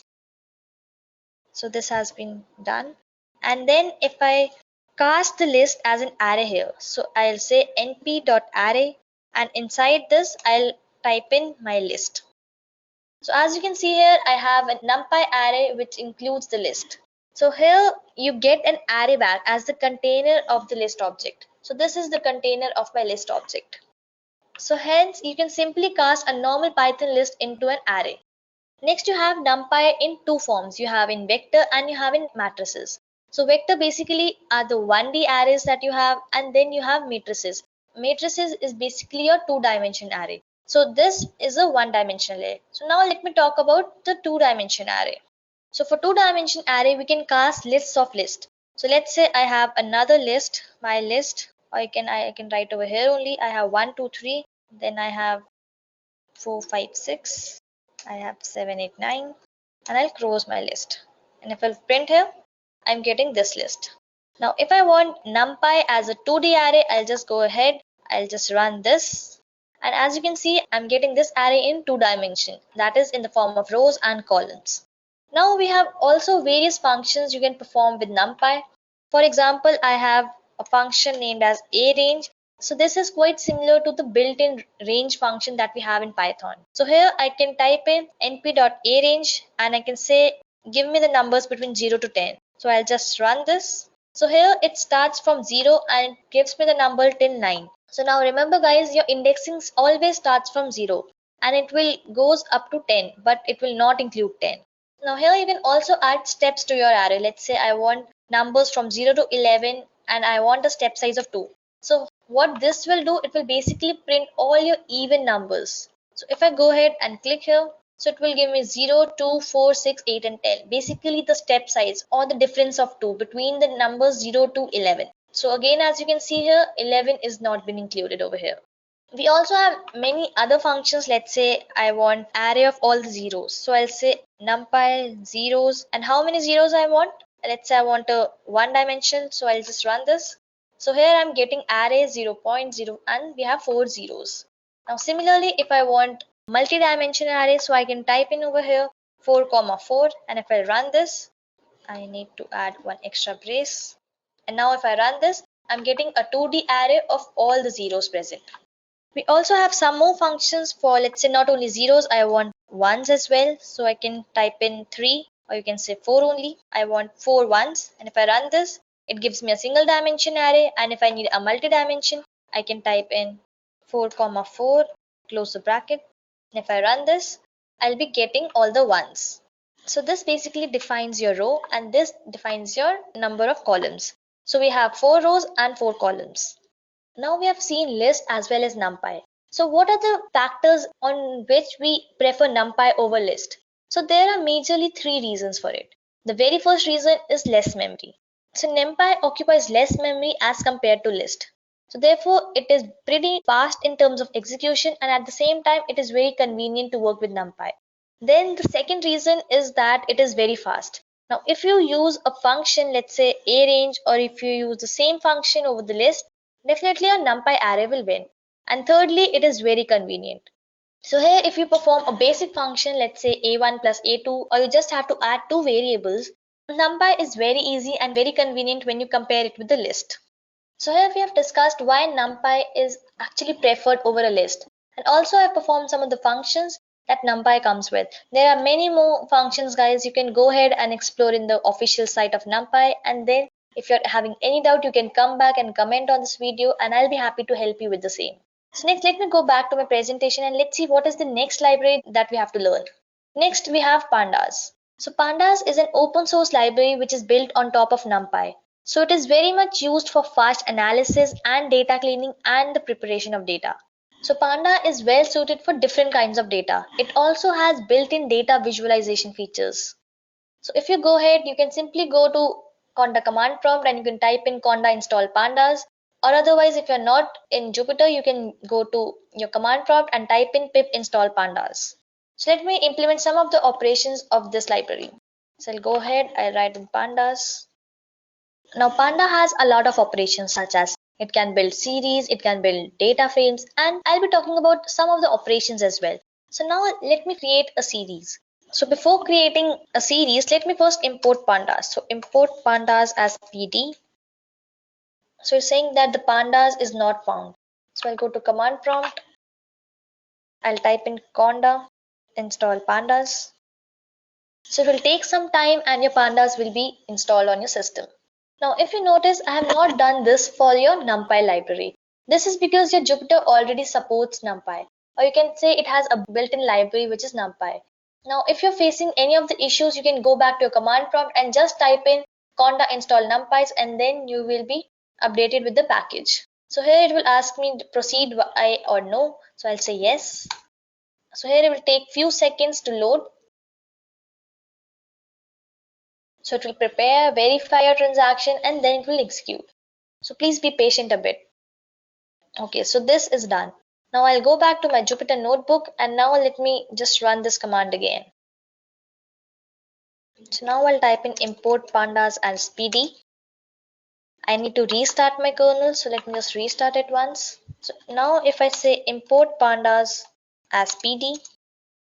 So this has been done. And then if I cast the list as an array here, so I'll say np.array, and inside this I'll type in my list. So as you can see here, I have a NumPy array which includes the list. So here you get an array back as the container of the list object. So this is the container of my list object. So hence you can simply cast a normal Python list into an array. Next, you have NumPy in two forms. You have in vector and you have in matrices. So vector basically are the 1D arrays that you have, and then you have matrices. Matrices is basically a two-dimension array. So this is a one-dimensional array. So now let me talk about the two-dimension array. So for two-dimension array, we can cast lists of lists. So let's say I have another list, my list, or I can write over here only. I have 1, 2, 3. Then I have 4, 5, 6. I have 7, 8, 9, and I'll close my list. And if I'll print here, I'm getting this list. Now, if I want NumPy as a 2D array, I'll just go ahead, I'll just run this. And as you can see, I'm getting this array in 2 dimensions, that is in the form of rows and columns. Now we have also various functions you can perform with NumPy. For example, I have a function named as arange. So this is quite similar to the built-in range function that we have in Python. So here I can type in np.arange and I can say give me the numbers between 0 to 10. So I'll just run this. So here it starts from 0 and it gives me the number till 9. So now remember guys, your indexing always starts from 0 and it will goes up to 10, but it will not include 10. Now here you can also add steps to your array. Let's say I want numbers from 0 to 11 and I want a step size of 2. So what this will do, it will basically print all your even numbers. So if I go ahead and click here, so it will give me 0, 2, 4, 6, 8 and 10. Basically the step size or the difference of 2 between the numbers 0 to 11. So again, as you can see here, 11 is not been included over here. We also have many other functions. Let's say I want array of all the zeros. So I'll say NumPy zeros, and how many zeros I want. Let's say I want a 1 dimension. So I'll just run this. So here I'm getting array 0.0 and we have 4 zeros. Now similarly, if I want multi-dimensional array, so I can type in over here 4, 4, and if I run this, I need to add one extra brace. And now if I run this, I'm getting a 2D array of all the zeros present. We also have some more functions for, let's say, not only zeros, I want ones as well. So I can type in 3 or you can say 4 only. I want 4 ones, and if I run this, it gives me a single dimension array. And if I need a multi-dimension, I can type in 4, 4, close the bracket. And if I run this, I'll be getting all the ones. So this basically defines your row and this defines your number of columns. So we have 4 rows and 4 columns. Now we have seen list as well as NumPy. So what are the factors on which we prefer NumPy over list? So there are majorly 3 reasons for it. The very first reason is less memory. So NumPy occupies less memory as compared to list. So therefore it is pretty fast in terms of execution, and at the same time it is very convenient to work with NumPy. Then the second reason is that it is very fast. Now if you use a function, let's say arange, or if you use the same function over the list, definitely a NumPy array will win. And thirdly, it is very convenient. So here if you perform a basic function, let's say a1 plus a2, or you just have to add 2 variables, NumPy is very easy and very convenient when you compare it with the list. So here we have discussed why NumPy is actually preferred over a list. And also I performed some of the functions that NumPy comes with. There are many more functions guys. You can go ahead and explore in the official site of NumPy, and then if you're having any doubt, you can come back and comment on this video and I'll be happy to help you with the same. So next, let me go back to my presentation and let's see what is the next library that we have to learn. Next, we have Pandas. So Pandas is an open source library which is built on top of NumPy. So it is very much used for fast analysis and data cleaning and the preparation of data. So Panda is well suited for different kinds of data. It also has built-in data visualization features. So if you go ahead, you can simply go to Conda command prompt and you can type in conda install pandas, or otherwise if you're not in Jupyter, you can go to your command prompt and type in pip install pandas. So let me implement some of the operations of this library. So I'll go ahead, I'll write in pandas. Now Panda has a lot of operations such as it can build series, it can build data frames, and I'll be talking about some of the operations as well. So now let me create a series. So before creating a series, let me first import pandas. So import pandas as PD. So it's saying that the pandas is not found. So I'll go to command prompt. I'll type in conda install pandas. So it will take some time and your pandas will be installed on your system. Now, if you notice, I have not done this for your Numpy library. This is because your Jupyter already supports Numpy, or you can say it has a built-in library which is Numpy. Now, if you're facing any of the issues, you can go back to your command prompt and just type in conda install numpys, and then you will be updated with the package. So here it will ask me to proceed I or no. So I'll say yes. So here it will take few seconds to load. So it will prepare, verify your transaction, and then it will execute. So please be patient a bit. Okay, so this is done. Now I'll go back to my Jupyter Notebook and now let me just run this command again. So now I'll type in import pandas as PD. I need to restart my kernel, so let me just restart it once. So now if I say import pandas as PD,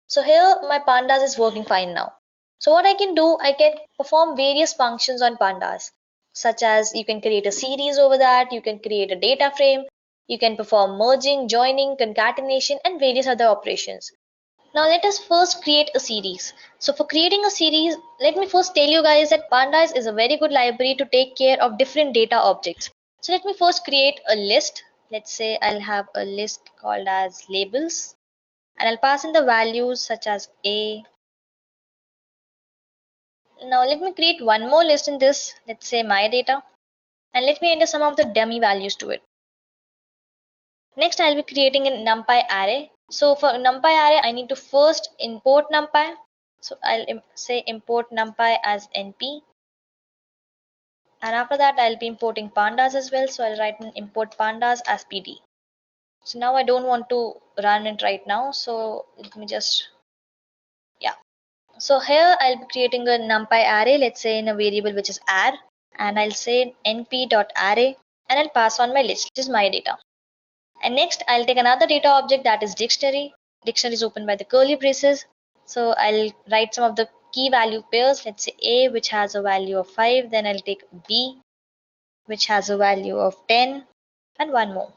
so here my pandas is working fine now. So what I can do, I can perform various functions on pandas, such as you can create a series over that, you can create a data frame, you can perform merging, joining, concatenation, and various other operations. Now let us first create a series. So for creating a series, let me first tell you guys that Pandas is a very good library to take care of different data objects. So let me first create a list. Let's say I'll have a list called as labels, and I'll pass in the values such as A. Now let me create one more list in this, let's say my data, and let me enter some of the dummy values to it. Next, I'll be creating a NumPy array. So for NumPy array, I need to first import NumPy. So I'll say import NumPy as NP. And after that, I'll be importing pandas as well. So I'll write an import pandas as PD. So now I don't want to run it right now. So let me just, yeah. So here I'll be creating a NumPy array, let's say in a variable which is arr. And I'll say np.array and I'll pass on my list, which is my data. And next, I'll take another data object that is dictionary. Dictionary is opened by the curly braces. So I'll write some of the key value pairs. Let's say A, which has a value of 5. Then I'll take B, which has a value of 10, and one more.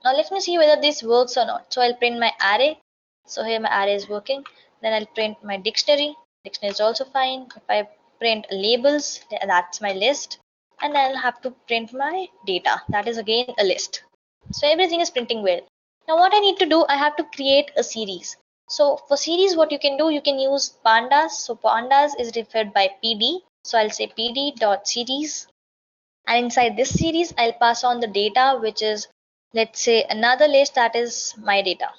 Now let me see whether this works or not. So I'll print my array. So here my array is working. Then I'll print my dictionary. Dictionary is also fine. If I print labels, that's my list. And I'll have to print my data. That is again a list. So everything is printing well. Now what I need to do, I have to create a series. So for series, what you can do, you can use pandas. So pandas is referred by PD. So I'll say pd.series. And inside this series, I'll pass on the data, which is, let's say, another list that is my data.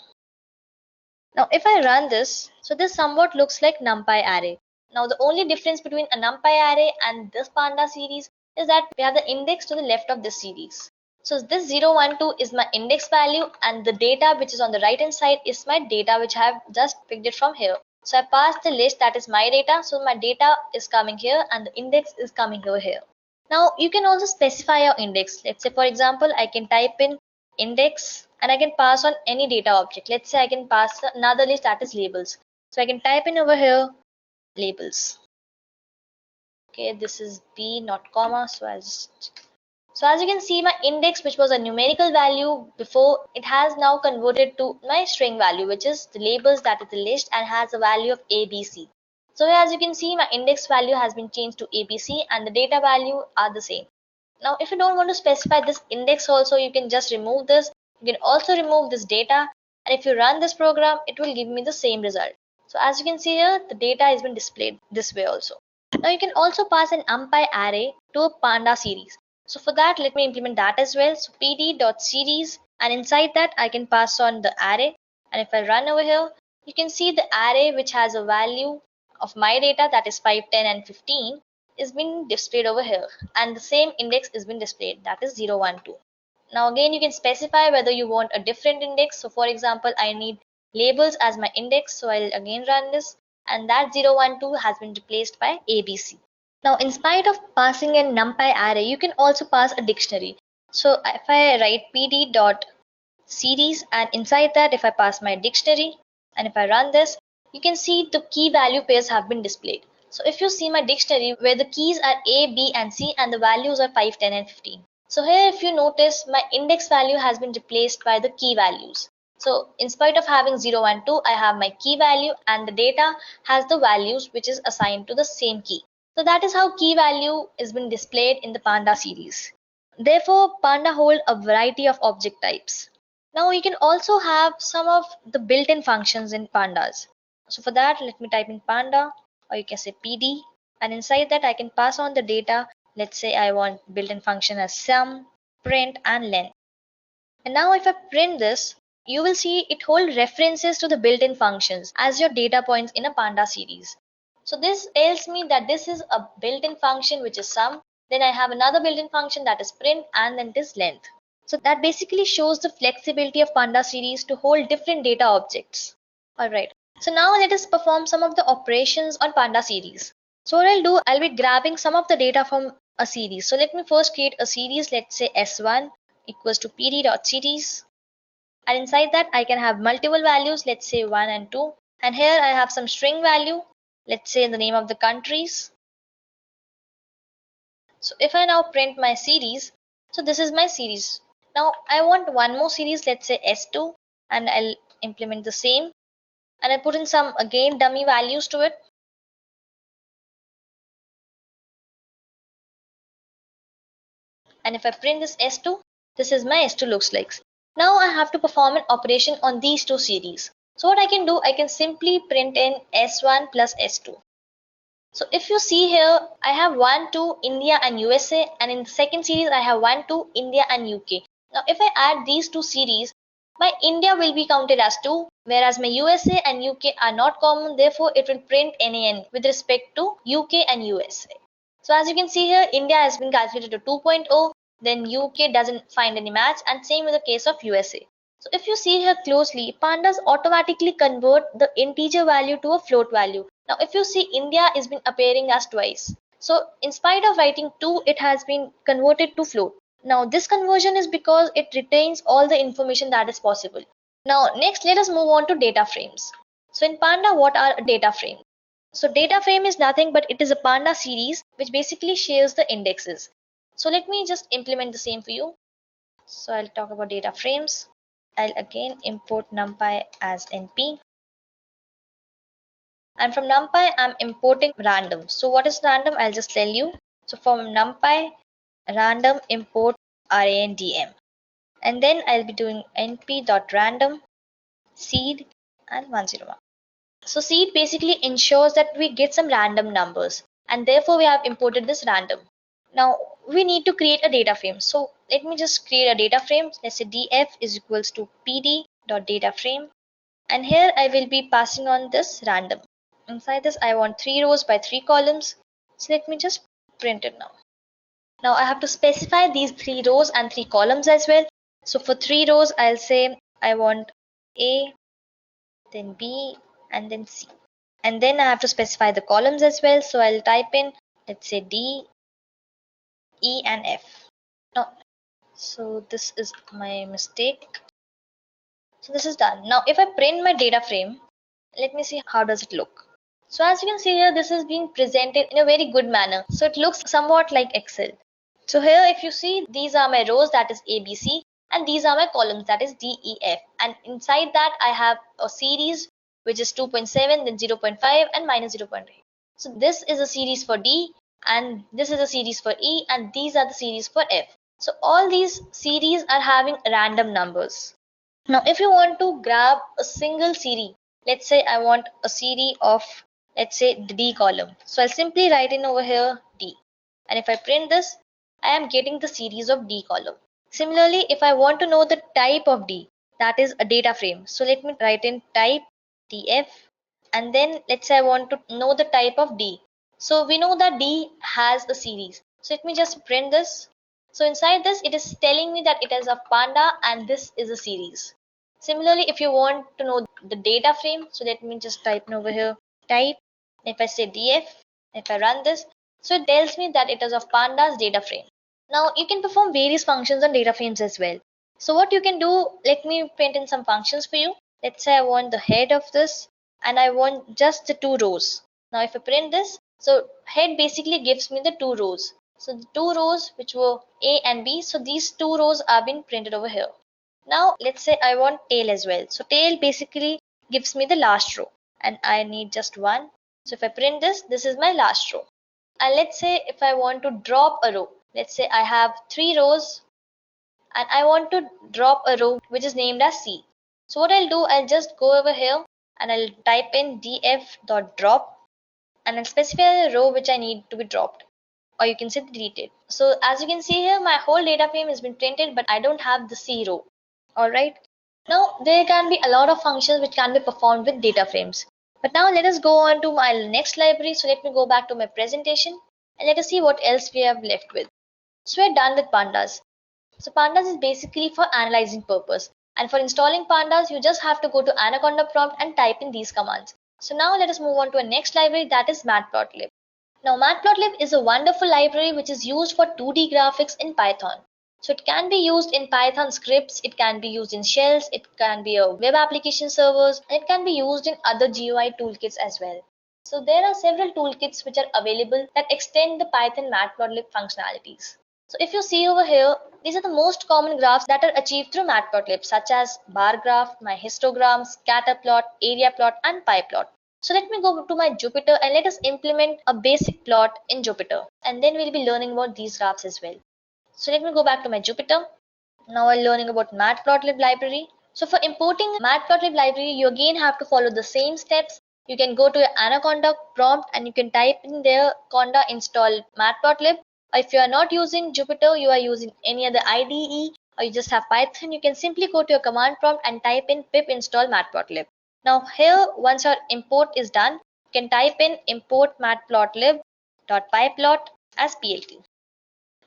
Now if I run this, so this somewhat looks like NumPy array. Now the only difference between a NumPy array and this panda series is that we have the index to the left of this series. So this 0, 1, 2 is my index value, and the data which is on the right hand side is my data which I have just picked it from here. So I passed the list that is my data, so my data is coming here and the index is coming over here. Now you can also specify your index. Let's say for example, I can type in index and I can pass on any data object. Let's say I can pass another list that is labels. So I can type in over here labels. Okay, this is B, not comma. So as you can see, my index, which was a numerical value before, it has now converted to my string value, which is the labels, that is the list, and has a value of ABC. So as you can see, my index value has been changed to ABC and the data value are the same. Now, if you don't want to specify this index also, you can just remove this. You can also remove this data, and if you run this program, it will give me the same result. So as you can see here, the data has been displayed this way also. Now you can also pass an numpy array to a panda series. So for that, let me implement that as well. So pd.series, and inside that I can pass on the array. And if I run over here, you can see the array which has a value of my data, that is 5, 10 and 15, is being displayed over here, and the same index is being displayed, that is 0, 1, 2. Now again, you can specify whether you want a different index. So for example, I need labels as my index, so I'll again run this, and that 0, 1, 2 has been replaced by ABC. Now in spite of passing a numpy array, you can also pass a dictionary. So if I write pd dot series, and inside that if I pass my dictionary, and if I run this, you can see the key value pairs have been displayed. So if you see my dictionary where the keys are A, B and C and the values are 5, 10 and 15. So here if you notice, my index value has been replaced by the key values. So in spite of having 0, 1, 2, I have my key value and the data has the values which is assigned to the same key. So that is how key value is been displayed in the Panda series. Therefore, Panda hold a variety of object types. Now you can also have some of the built-in functions in Pandas. So for that, let me type in Panda, or you can say PD, and inside that I can pass on the data. Let's say I want built-in function as sum, print and len. And now if I print this, you will see it hold references to the built-in functions as your data points in a Panda series. So this tells me that this is a built-in function which is sum, then I have another built-in function that is print, and then it is length. So that basically shows the flexibility of Panda series to hold different data objects. Alright, so now let us perform some of the operations on Panda series. So what I'll do, I'll be grabbing some of the data from a series. So let me first create a series, let's say S1 equals to pd.series. And inside that I can have multiple values, let's say 1 and 2. And here I have some string value, let's say the name of the countries. So if I now print my series, so this is my series. Now I want one more series, let's say S2, and I'll implement the same, and I put in some again dummy values to it. And if I print this S2, this is my S2 looks like. Now I have to perform an operation on these two series. So what I can do, I can simply print in S1 plus S2. So if you see here, I have 1, 2, India and USA, and in the second series I have 1, 2, India and UK. Now if I add these two series, my India will be counted as 2, whereas my USA and UK are not common, therefore it will print NaN with respect to UK and USA. So as you can see here, India has been calculated to 2.0, then UK doesn't find any match, and same with the case of USA. So if you see here closely, Pandas automatically convert the integer value to a float value. Now if you see, India is been appearing as twice. So in spite of writing 2, it has been converted to float. Now this conversion is because it retains all the information that is possible. Now next let us move on to data frames. So in Panda, what are data frames? So data frame is nothing but it is a Panda series which basically shares the indexes. So let me just implement the same for you. So I'll talk about data frames. I'll again import numpy as np. And from numpy, I'm importing random. So what is random? I'll just tell you. So from numpy, random import randm. And then I'll be doing np.random seed and 101. So seed basically ensures that we get some random numbers, and therefore we have imported this random. Now we need to create a data frame. So let me just create a data frame. Let's say df is equals to pd.dataframe, and here I will be passing on this random. Inside this I want 3 rows by 3 columns. So let me just print it now. Now I have to specify these 3 rows and 3 columns as well. So for 3 rows I'll say I want A, then B and then C. And then I have to specify the columns as well. So I'll type in, let's say D, E and F. Now, so this is my mistake. So this is done. Now if I print my data frame, let me see how does it look. So as you can see here, this is being presented in a very good manner. So it looks somewhat like Excel. So here if you see, these are my rows, that is A, B, C, and these are my columns, that is D, E, F. And inside that I have a series which is 2.7, then 0.5 and minus 0.8. So this is a series for D, and this is a series for E, and these are the series for F. So all these series are having random numbers. Now if you want to grab a single series, let's say I want a series of, let's say, the D column. So I'll simply write in over here D, and if I print this, I am getting the series of D column. Similarly, if I want to know the type of D, that is a data frame. So let me write in type df, and then let's say I want to know the type of D. So we know that D has a series. So let me just print this. So inside this, it is telling me that it is of panda and this is a series. Similarly, if you want to know the data frame, so let me just type in over here type. If I say df, if I run this, so it tells me that it is of pandas data frame. Now you can perform various functions on data frames as well. So what you can do, let me print in some functions for you. Let's say I want the head of this and I want just the two rows. Now if I print this, so head basically gives me the two rows. So the two rows which were A and B, so these two rows are being printed over here. Now let's say I want tail as well. So tail basically gives me the last row and I need just one. So if I print this, this is my last row. And let's say if I want to drop a row, let's say I have three rows and I want to drop a row which is named as C. So what I'll do, I'll just go over here and I'll type in df.drop and I'll specify the row which I need to be dropped, or you can say deleted. So as you can see here, my whole data frame has been printed, but I don't have the C row. Alright. Now there can be a lot of functions which can be performed with data frames. But now let us go on to my next library. So let me go back to my presentation and let us see what else we have left with. So we're done with pandas. So pandas is basically for analyzing purpose. And for installing pandas, you just have to go to Anaconda prompt and type in these commands. So now let us move on to a next library, that is Matplotlib. Now Matplotlib is a wonderful library which is used for 2D graphics in Python. So it can be used in Python scripts, it can be used in shells, it can be a web application servers, and it can be used in other GUI toolkits as well. So there are several toolkits which are available that extend the Python Matplotlib functionalities. So if you see over here, these are the most common graphs that are achieved through Matplotlib, such as bar graph, my histogram, scatter plot, area plot, and pie plot. So let me go to my Jupyter and let us implement a basic plot in Jupyter, and then we'll be learning about these graphs as well. So let me go back to my Jupyter. Now we're learning about Matplotlib library. So for importing Matplotlib library, you again have to follow the same steps. You can go to your Anaconda prompt and you can type in there conda install Matplotlib. Or if you are not using Jupyter, you are using any other IDE, or you just have Python, you can simply go to your command prompt and type in pip install Matplotlib. Now here, once your import is done, you can type in import matplotlib.pyplot as PLT.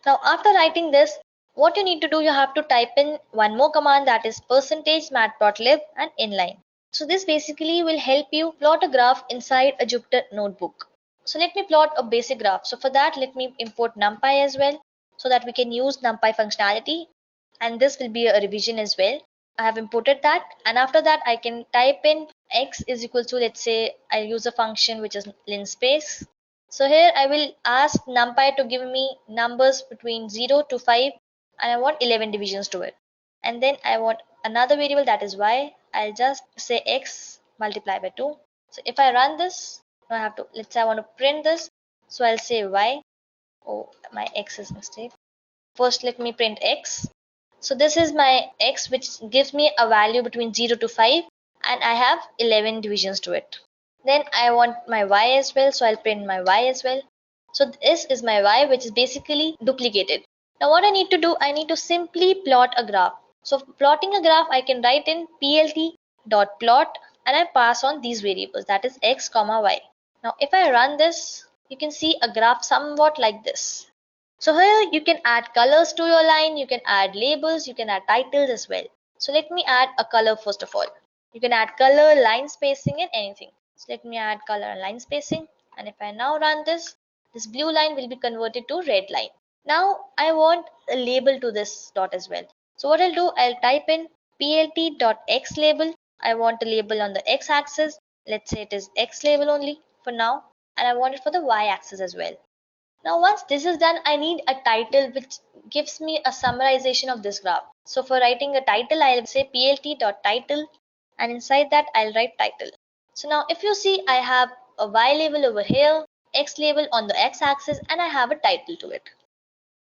Now after writing this, what you need to do, you have to type in one more command, that is percentage matplotlib and inline. So this basically will help you plot a graph inside a Jupyter notebook. So let me plot a basic graph. So for that, let me import Numpy as well so that we can use Numpy functionality, and this will be a revision as well. I have imported that, and after that I can type in x is equal to, let's say I use a function which is linspace. So here I will ask Numpy to give me numbers between 0 to 5 and I want 11 divisions to it. And then I want another variable, that is y. I'll just say x multiplied by 2. So if I run this, I have to, let's say I want to print this. So I'll say y. Oh, my x is mistake. First let me print x. So this is my x which gives me a value between 0 to 5 and I have 11 divisions to it. Then I want my y as well, so I'll print my y as well. So this is my y which is basically duplicated. Now what I need to do, I need to simply plot a graph. So for plotting a graph, I can write in plt.plot and I pass on these variables, that is x comma y. Now if I run this, you can see a graph somewhat like this. So here you can add colors to your line, you can add labels, you can add titles as well. So let me add a color first of all. You can add color, line spacing and anything. So let me add color and line spacing, and if I now run this, this blue line will be converted to red line. Now I want a label to this dot as well. So what I'll do, I'll type in plt.x label. I want a label on the x axis. Let's say it is x label only for now, and I want it for the y axis as well. Now once this is done, I need a title which gives me a summarization of this graph. So for writing a title, I'll say plt.title, and inside that I'll write title. So now if you see, I have a y label over here, x label on the x axis, and I have a title to it.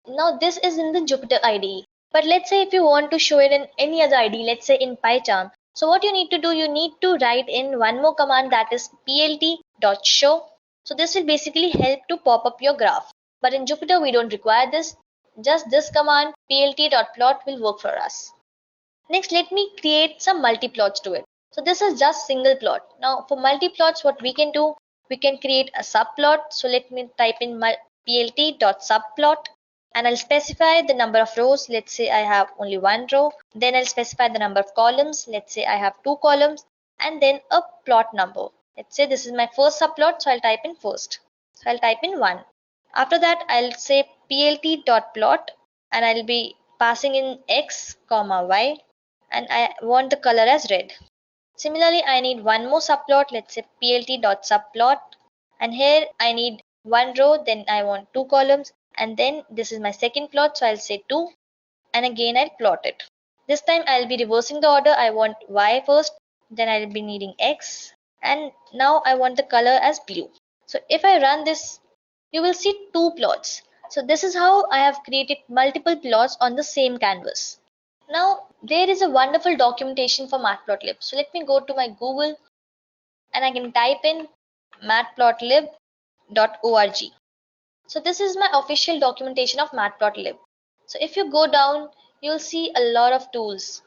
Now this is in the Jupyter IDE. But let's say if you want to show it in any other IDE, let's say in PyCharm. So what you need to do, you need to write in one more command, that is plt.show. So this will basically help to pop up your graph. But in Jupyter, we don't require this. just this command plt.plot will work for us. Next, let me create some multiplots to it. So this is just single plot. Now for multiplots, what we can do, we can create a subplot. So let me type in my plt.subplot and I'll specify the number of rows. Let's say I have only one row. Then I'll specify the number of columns. Let's say I have two columns and then a plot number. Let's say this is my first subplot. So I'll type in first. So I'll type in 1. After that, I'll say plt.plot and I'll be passing in x, y and I want the color as red. Similarly, I need one more subplot. Let's say plt.subplot and here I need one row, then I want two columns and then this is my second plot. So I'll say 2 and again I'll plot it. This time I'll be reversing the order. I want y first, then I'll be needing x and now I want the color as blue. So if I run this, you will see two plots. So this is how I have created multiple plots on the same canvas. Now there is a wonderful documentation for Matplotlib. So let me go to my Google and I can type in matplotlib.org. So this is my official documentation of Matplotlib. So if you go down, you'll see a lot of tools.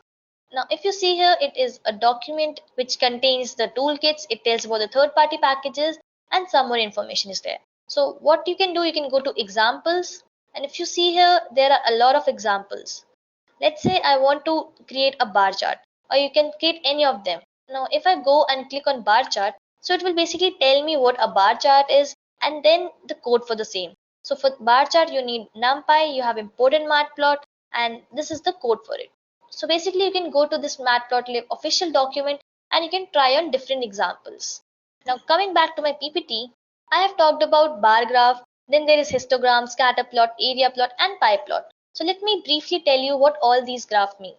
Now if you see here, it is a document which contains the toolkits. It tells about the third-party packages and some more information is there. So what you can do, you can go to examples and if you see here, there are a lot of examples. Let's say I want to create a bar chart or you can create any of them. Now if I go and click on bar chart, so it will basically tell me what a bar chart is and then the code for the same. So for bar chart you need Numpy, you have imported Matplot and this is the code for it. So basically you can go to this Matplotlib official document and you can try on different examples. Now coming back to my PPT, I have talked about bar graph, then there is histogram, scatter plot, area plot and pie plot. So let me briefly tell you what all these graphs mean.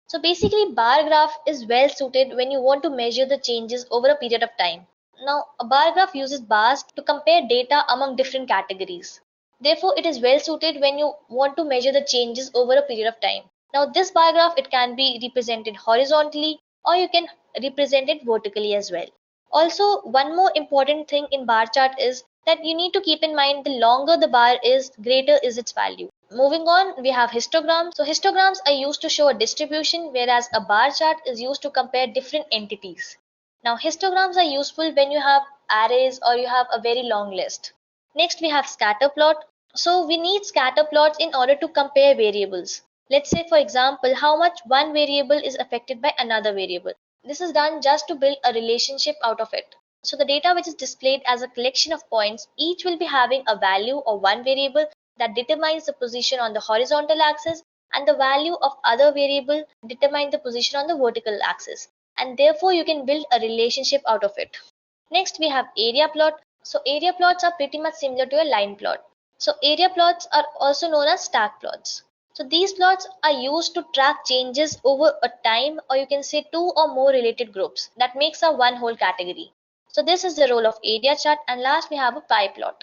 So basically bar graph is well suited when you want to measure the changes over a period of time. Now a bar graph uses bars to compare data among different categories. Therefore it is well suited when you want to measure the changes over a period of time. Now this bar graph, it can be represented horizontally or you can represent it vertically as well. Also one more important thing in bar chart is that you need to keep in mind the longer the bar is, greater is its value. Moving on, we have histograms. So histograms are used to show a distribution, whereas a bar chart is used to compare different entities. Now histograms are useful when you have arrays or you have a very long list. Next we have scatter plot. So we need scatter plots in order to compare variables. Let's say for example how much one variable is affected by another variable. This is done just to build a relationship out of it. So the data which is displayed as a collection of points, each will be having a value of one variable that determines the position on the horizontal axis and the value of other variable determine the position on the vertical axis, and therefore you can build a relationship out of it. Next we have area plot. So area plots are pretty much similar to a line plot. So area plots are also known as stack plots. So these plots are used to track changes over a time, or you can say two or more related groups that makes a one whole category. So this is the role of area chart. And last we have a pie plot.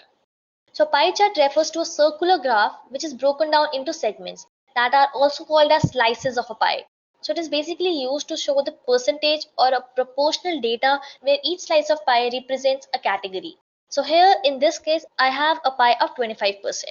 So pie chart refers to a circular graph which is broken down into segments that are also called as slices of a pie. So it is basically used to show the percentage or a proportional data where each slice of pie represents a category. So here in this case I have a pie of 25%.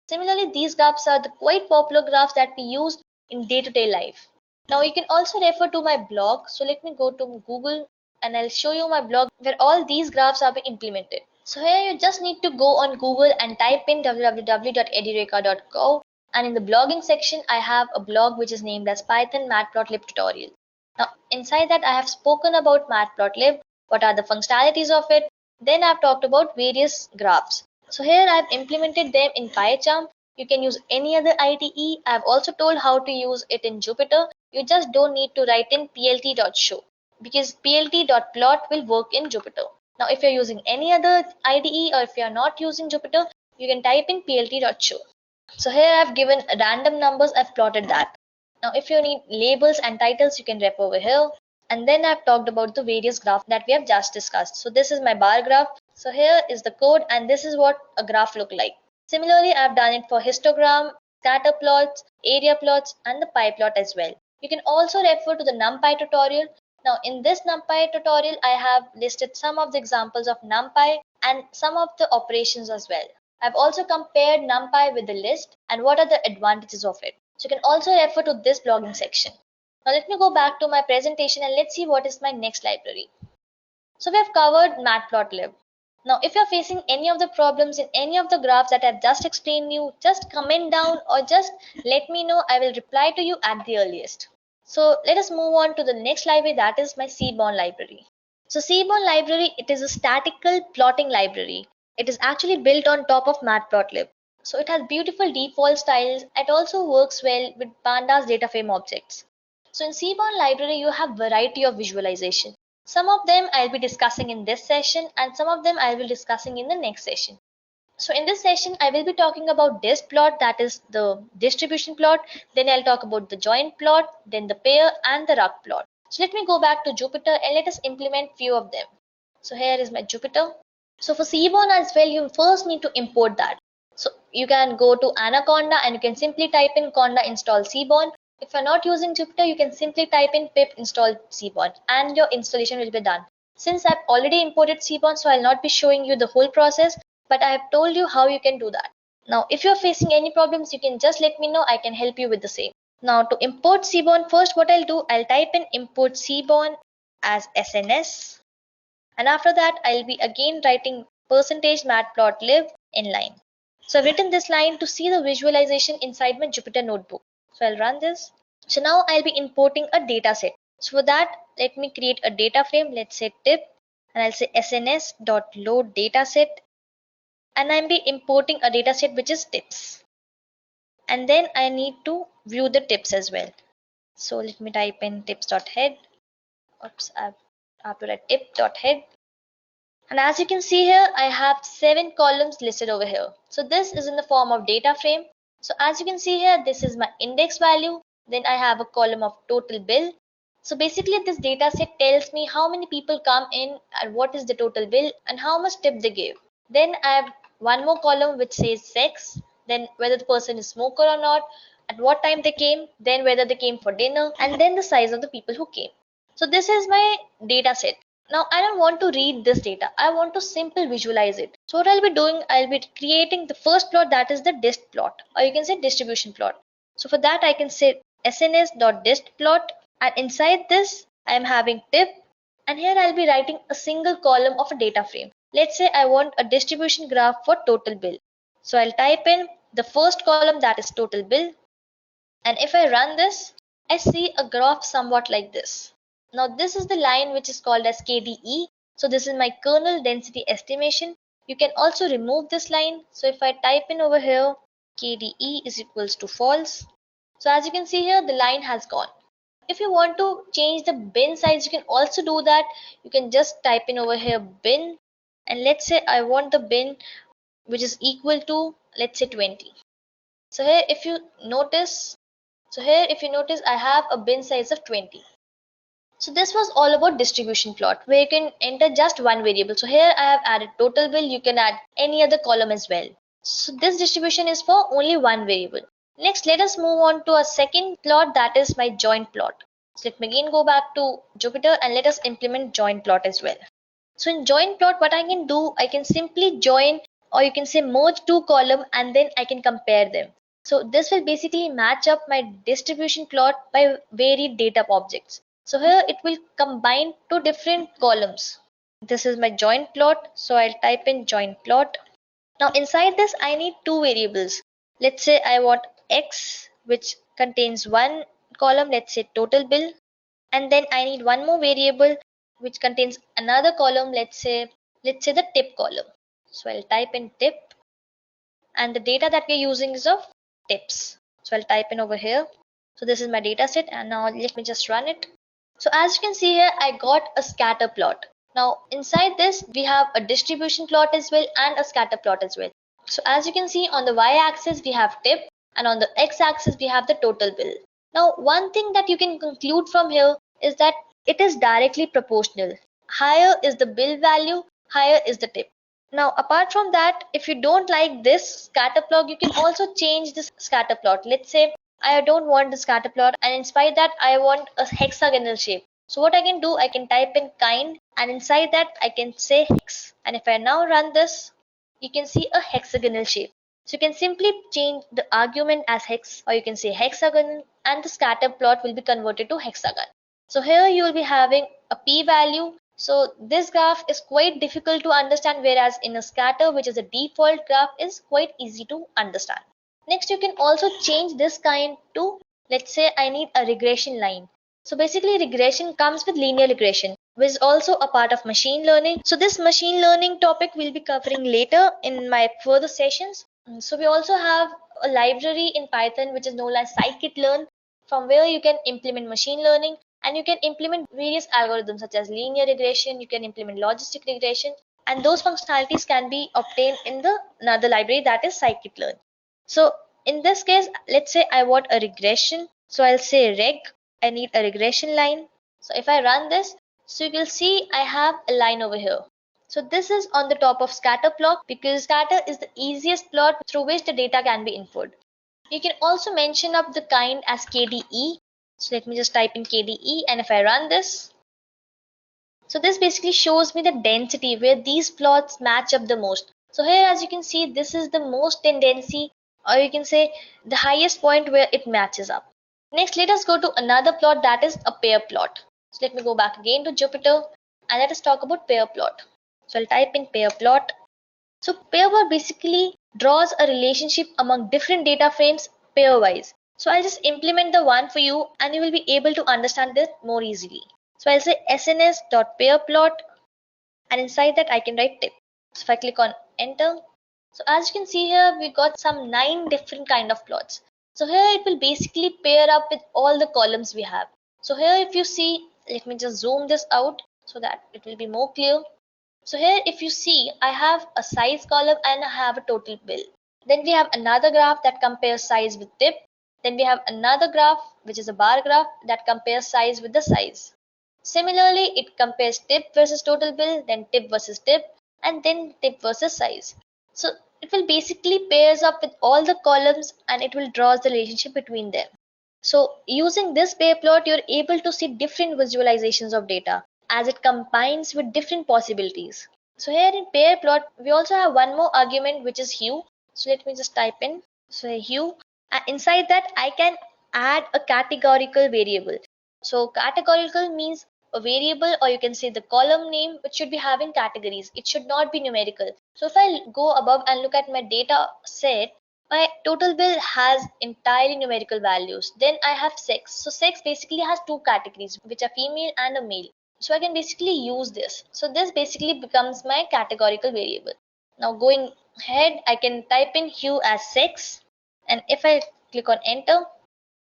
Similarly, these graphs are the quite popular graphs that we use in day-to-day life. Now you can also refer to my blog. So let me go to Google and I'll show you my blog where all these graphs are being implemented. So here you just need to go on Google and type in www.edureka.co, and in the blogging section I have a blog which is named as Python Matplotlib tutorial. Now inside that I have spoken about Matplotlib, what are the functionalities of it, then I've talked about various graphs. So here I've implemented them in PyCharm. You can use any other IDE. I've also told how to use it in Jupyter. You just don't need to write in plt.show because plt.plot will work in Jupyter. Now if you're using any other IDE or if you're not using Jupyter, you can type in plt.show. So here I've given random numbers, I've plotted that. Now if you need labels and titles, you can rep over here. And then I've talked about the various graphs that we have just discussed. So this is my bar graph. So here is the code and this is what a graph look like. Similarly, I've done it for histogram, scatter plots, area plots and the pie plot as well. You can also refer to the Numpy tutorial. Now in this Numpy tutorial, I have listed some of the examples of Numpy and some of the operations as well. I've also compared Numpy with the list and what are the advantages of it. So you can also refer to this blogging section. Now let me go back to my presentation and let's see what is my next library. So we have covered Matplotlib. Now if you're facing any of the problems in any of the graphs that I've just explained you, just comment down or just let me know. I will reply to you at the earliest. So let us move on to the next library, that is my Seaborn library. So Seaborn library, it is a statistical plotting library. It is actually built on top of Matplotlib. So it has beautiful default styles. It also works well with Pandas data frame objects. So in Seaborn library, you have variety of visualization. Some of them I'll be discussing in this session and some of them I will be discussing in the next session. So in this session, I will be talking about dist plot, that is the distribution plot. Then I'll talk about the joint plot, then the pair and the rug plot. So let me go back to Jupyter and let us implement few of them. So here is my Jupyter. So for Seaborn as well, you first need to import that. So you can go to Anaconda and you can simply type in conda install Seaborn. If you're not using Jupyter, you can simply type in pip install Seaborn and your installation will be done. Since I've already imported Seaborn, so I'll not be showing you the whole process, but I have told you how you can do that. Now, if you're facing any problems, you can just let me know. I can help you with the same. Now, to import Seaborn, first what I'll do, I'll type in import Seaborn as SNS. And after that, I'll be again writing percentage matplotlib inline. So I've written this line to see the visualization inside my Jupyter Notebook. So I'll run this. So now I'll be importing a data set. So for that, let me create a data frame. Let's say tip, and I'll say sns.load dataset. And I'll be importing a data set which is tips. And then I need to view the tips as well. So let me type in tips.head. Oops, I have to write tip.head. And as you can see here, I have 7 columns listed over here. So this is in the form of data frame. So as you can see here, this is my index value. Then I have a column of total bill. So basically this data set tells me how many people come in and what is the total bill and how much tip they give. Then I have one more column which says sex, then whether the person is smoker or not, at what time they came, then whether they came for dinner, and then the size of the people who came. So this is my data set. Now I don't want to read this data. I want to simple visualize it. So what I'll be doing, I'll be creating the first plot, that is the dist plot, or you can say distribution plot. So for that I can say sns.dist plot, and inside this I am having tip, and here I'll be writing a single column of a data frame. Let's say I want a distribution graph for total bill. So I'll type in the first column, that is total bill, and if I run this, I see a graph somewhat like this. Now this is the line which is called as KDE. So this is my kernel density estimation. You can also remove this line. So if I type in over here KDE is equals to false. So as you can see here, the line has gone. If you want to change the bin size, you can also do that. You can just type in over here bin, and let's say I want the bin which is equal to, let's say 20. So here if you notice, I have a bin size of 20. So this was all about distribution plot, where you can enter just one variable. So here I have added total bill. You can add any other column as well. So this distribution is for only one variable. Next, let us move on to a second plot, that is my joint plot. So let me again go back to Jupyter and let us implement joint plot as well. So in joint plot, what I can do, I can simply join, or you can say merge two columns, and then I can compare them. So this will basically match up my distribution plot by varied data objects. So here it will combine two different columns. This is my joint plot. So I'll type in joint plot. Now inside this I need two variables. Let's say I want X, which contains one column, let's say total bill. And then I need one more variable which contains another column, let's say the tip column. So I'll type in tip, and the data that we're using is of tips. So I'll type in over here. So this is my data set, and now let me just run it. So as you can see here, I got a scatter plot. Now inside this we have a distribution plot as well and a scatter plot as well. So as you can see, on the y-axis we have tip, and on the x-axis we have the total bill. Now one thing that you can conclude from here is that it is directly proportional. Higher is the bill value, higher is the tip. Now apart from that, if you don't like this scatter plot, you can also change this scatter plot. Let's say I don't want the scatter plot, and inside that I want a hexagonal shape. So what I can do, I can type in kind, and inside that I can say hex. And if I now run this, you can see a hexagonal shape. So you can simply change the argument as hex, or you can say hexagon, and the scatter plot will be converted to hexagon. So here you will be having a p-value. So this graph is quite difficult to understand, whereas in a scatter, which is a default graph, is quite easy to understand. Next, you can also change this kind to, let's say I need a regression line. So basically regression comes with linear regression, which is also a part of machine learning. So this machine learning topic we'll be covering later in my further sessions. So we also have a library in Python which is known as scikit-learn, from where you can implement machine learning, and you can implement various algorithms such as linear regression, you can implement logistic regression, and those functionalities can be obtained in the another library, that is scikit-learn. So in this case, let's say I want a regression. So I'll say reg, I need a regression line. So if I run this, so you will see I have a line over here. So this is on the top of scatter plot, because scatter is the easiest plot through which the data can be input. You can also mention up the kind as KDE. So let me just type in KDE, and if I run this, so this basically shows me the density where these plots match up the most. So here, as you can see, this is the most tendency, or you can say the highest point where it matches up. Next, let us go to another plot, that is a pair plot. So let me go back again to Jupyter, and let us talk about pair plot. So I'll type in pair plot. So pair plot basically draws a relationship among different data frames pairwise. So I'll just implement the one for you, and you will be able to understand this more easily. So I'll say sns.pairplot, and inside that I can write tip. So if I click on enter, so as you can see here, we got some 9 different kind of plots. So here it will basically pair up with all the columns we have. So here if you see, let me just zoom this out so that it will be more clear. So here if you see, I have a size column and I have a total bill. Then we have another graph that compares size with tip. Then we have another graph which is a bar graph that compares size with the size. Similarly, it compares tip versus total bill, then tip versus tip, and then tip versus size. So it will basically pairs up with all the columns, and it will draw the relationship between them. So using this pair plot, you're able to see different visualizations of data as it combines with different possibilities. So here in pair plot, we also have one more argument which is hue. So let me just type in, so hue, and inside that I can add a categorical variable. So categorical means a variable, or you can say the column name, which should be having categories. It should not be numerical. So if I go above and look at my data set, my total bill has entirely numerical values. Then I have sex. So sex basically has 2 categories, which are female and a male. So I can basically use this. So this basically becomes my categorical variable. Now going ahead, I can type in hue as sex, and if I click on enter,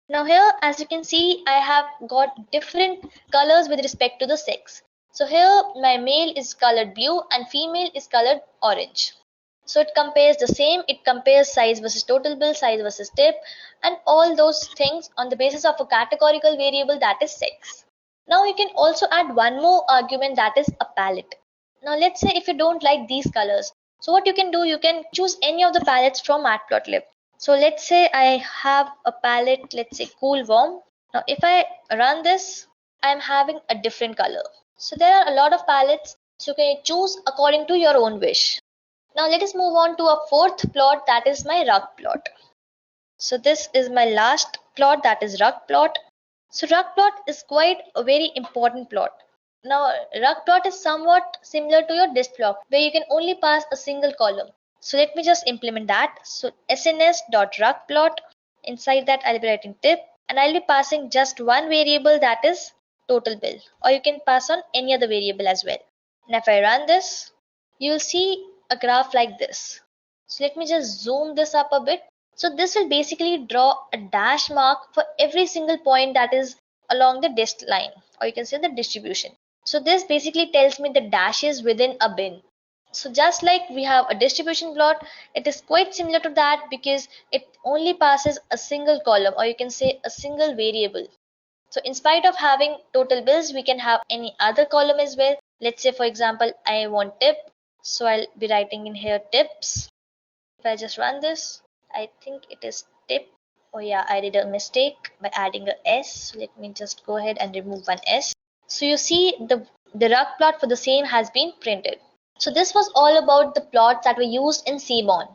now here as you can see, I have got different colors with respect to the sex. So here my male is colored blue and female is colored orange. So it compares the same, it compares size versus total bill, size versus tip, and all those things on the basis of a categorical variable, that is sex. Now you can also add one more argument, that is a palette. Now let's say if you don't like these colors, so what you can do, you can choose any of the palettes from Matplotlib. So let's say I have a palette, let's say cool warm. Now if I run this, I'm having a different color. So there are a lot of palettes, so you can choose according to your own wish. Now let us move on to a fourth plot, that is my rug plot. So this is my last plot, that is rug plot. So rug plot is quite a very important plot. Now rug plot is somewhat similar to your disk plot, where you can only pass a single column. So let me just implement that. So sns.rugplot, inside that I'll be writing tip, and I'll be passing just one variable, that is total bill, or you can pass on any other variable as well. And if I run this, you'll see a graph like this. So let me just zoom this up a bit. So this will basically draw a dash mark for every single point that is along the disk line, or you can say the distribution. So this basically tells me the dashes within a bin. So just like we have a distribution plot, it is quite similar to that, because it only passes a single column, or you can say a single variable. So in spite of having total bills, we can have any other column as well. Let's say for example, I want tip. So I'll be writing in here tips. If I just run this, I think it is tip. Oh yeah, I did a mistake by adding a S. So let me just go ahead and remove one S. So you see the rug plot for the same has been printed. So this was all about the plots that were used in Seaborn.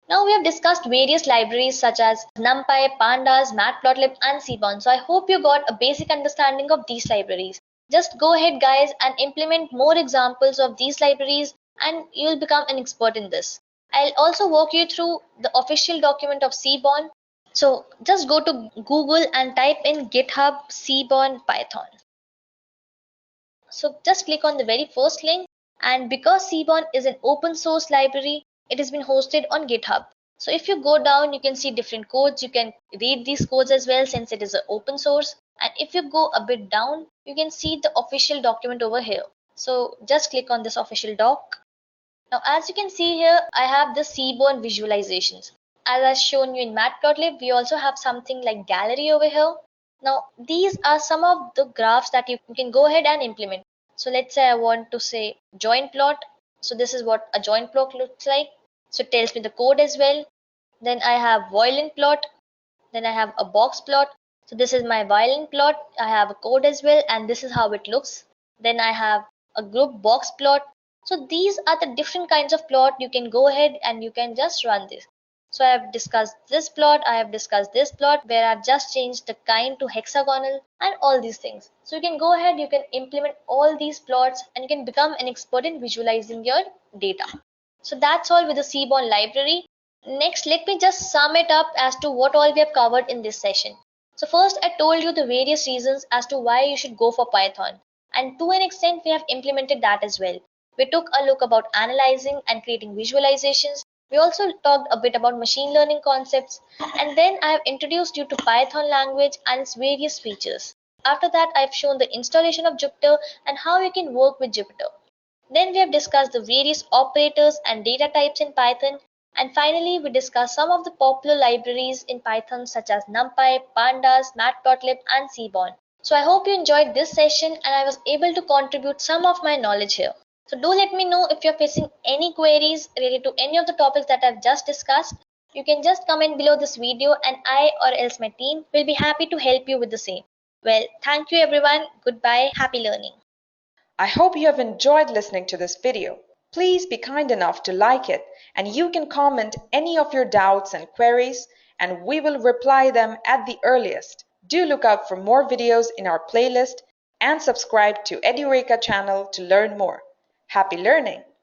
Now we have discussed various libraries such as Numpy, Pandas, Matplotlib and Seaborn. So I hope you got a basic understanding of these libraries. Just go ahead guys and implement more examples of these libraries and you'll become an expert in this. I'll also walk you through the official document of Seaborn. So just go to Google and type in GitHub Seaborn Python. So just click on the very first link, and because Seaborn is an open source library, it has been hosted on GitHub. So if you go down, you can see different codes. You can read these codes as well since it is an open source. And if you go a bit down, you can see the official document over here. So just click on this official doc. Now as you can see here, I have the Seaborn visualizations. As I've shown you in Matplotlib, we also have something like gallery over here. Now these are some of the graphs that you can go ahead and implement. So let's say I want to say joint plot. So this is what a joint plot looks like. So it tells me the code as well. Then I have violin plot. Then I have a box plot. So this is my violin plot. I have a code as well and this is how it looks. Then I have a group box plot. So these are the different kinds of plot. You can go ahead and you can just run this. So I have discussed this plot, I have discussed this plot where I've just changed the kind to hexagonal and all these things. So you can go ahead, you can implement all these plots and you can become an expert in visualizing your data. So that's all with the Seaborn library. Next, let me just sum it up as to what all we have covered in this session. So first, I told you the various reasons as to why you should go for Python. And to an extent, we have implemented that as well. We took a look about analyzing and creating visualizations. We also talked a bit about machine learning concepts, and then I have introduced you to Python language and its various features. After that, I've shown the installation of Jupyter and how you can work with Jupyter. Then we have discussed the various operators and data types in Python, and finally we discussed some of the popular libraries in Python such as Numpy, Pandas, Matplotlib and Seaborn. So I hope you enjoyed this session and I was able to contribute some of my knowledge here. So do let me know if you're facing any queries related to any of the topics that I've just discussed. You can just comment below this video and I or else my team will be happy to help you with the same. Well, thank you everyone. Goodbye. Happy learning. I hope you have enjoyed listening to this video. Please be kind enough to like it and you can comment any of your doubts and queries and we will reply them at the earliest. Do look out for more videos in our playlist and subscribe to Edureka channel to learn more. Happy learning!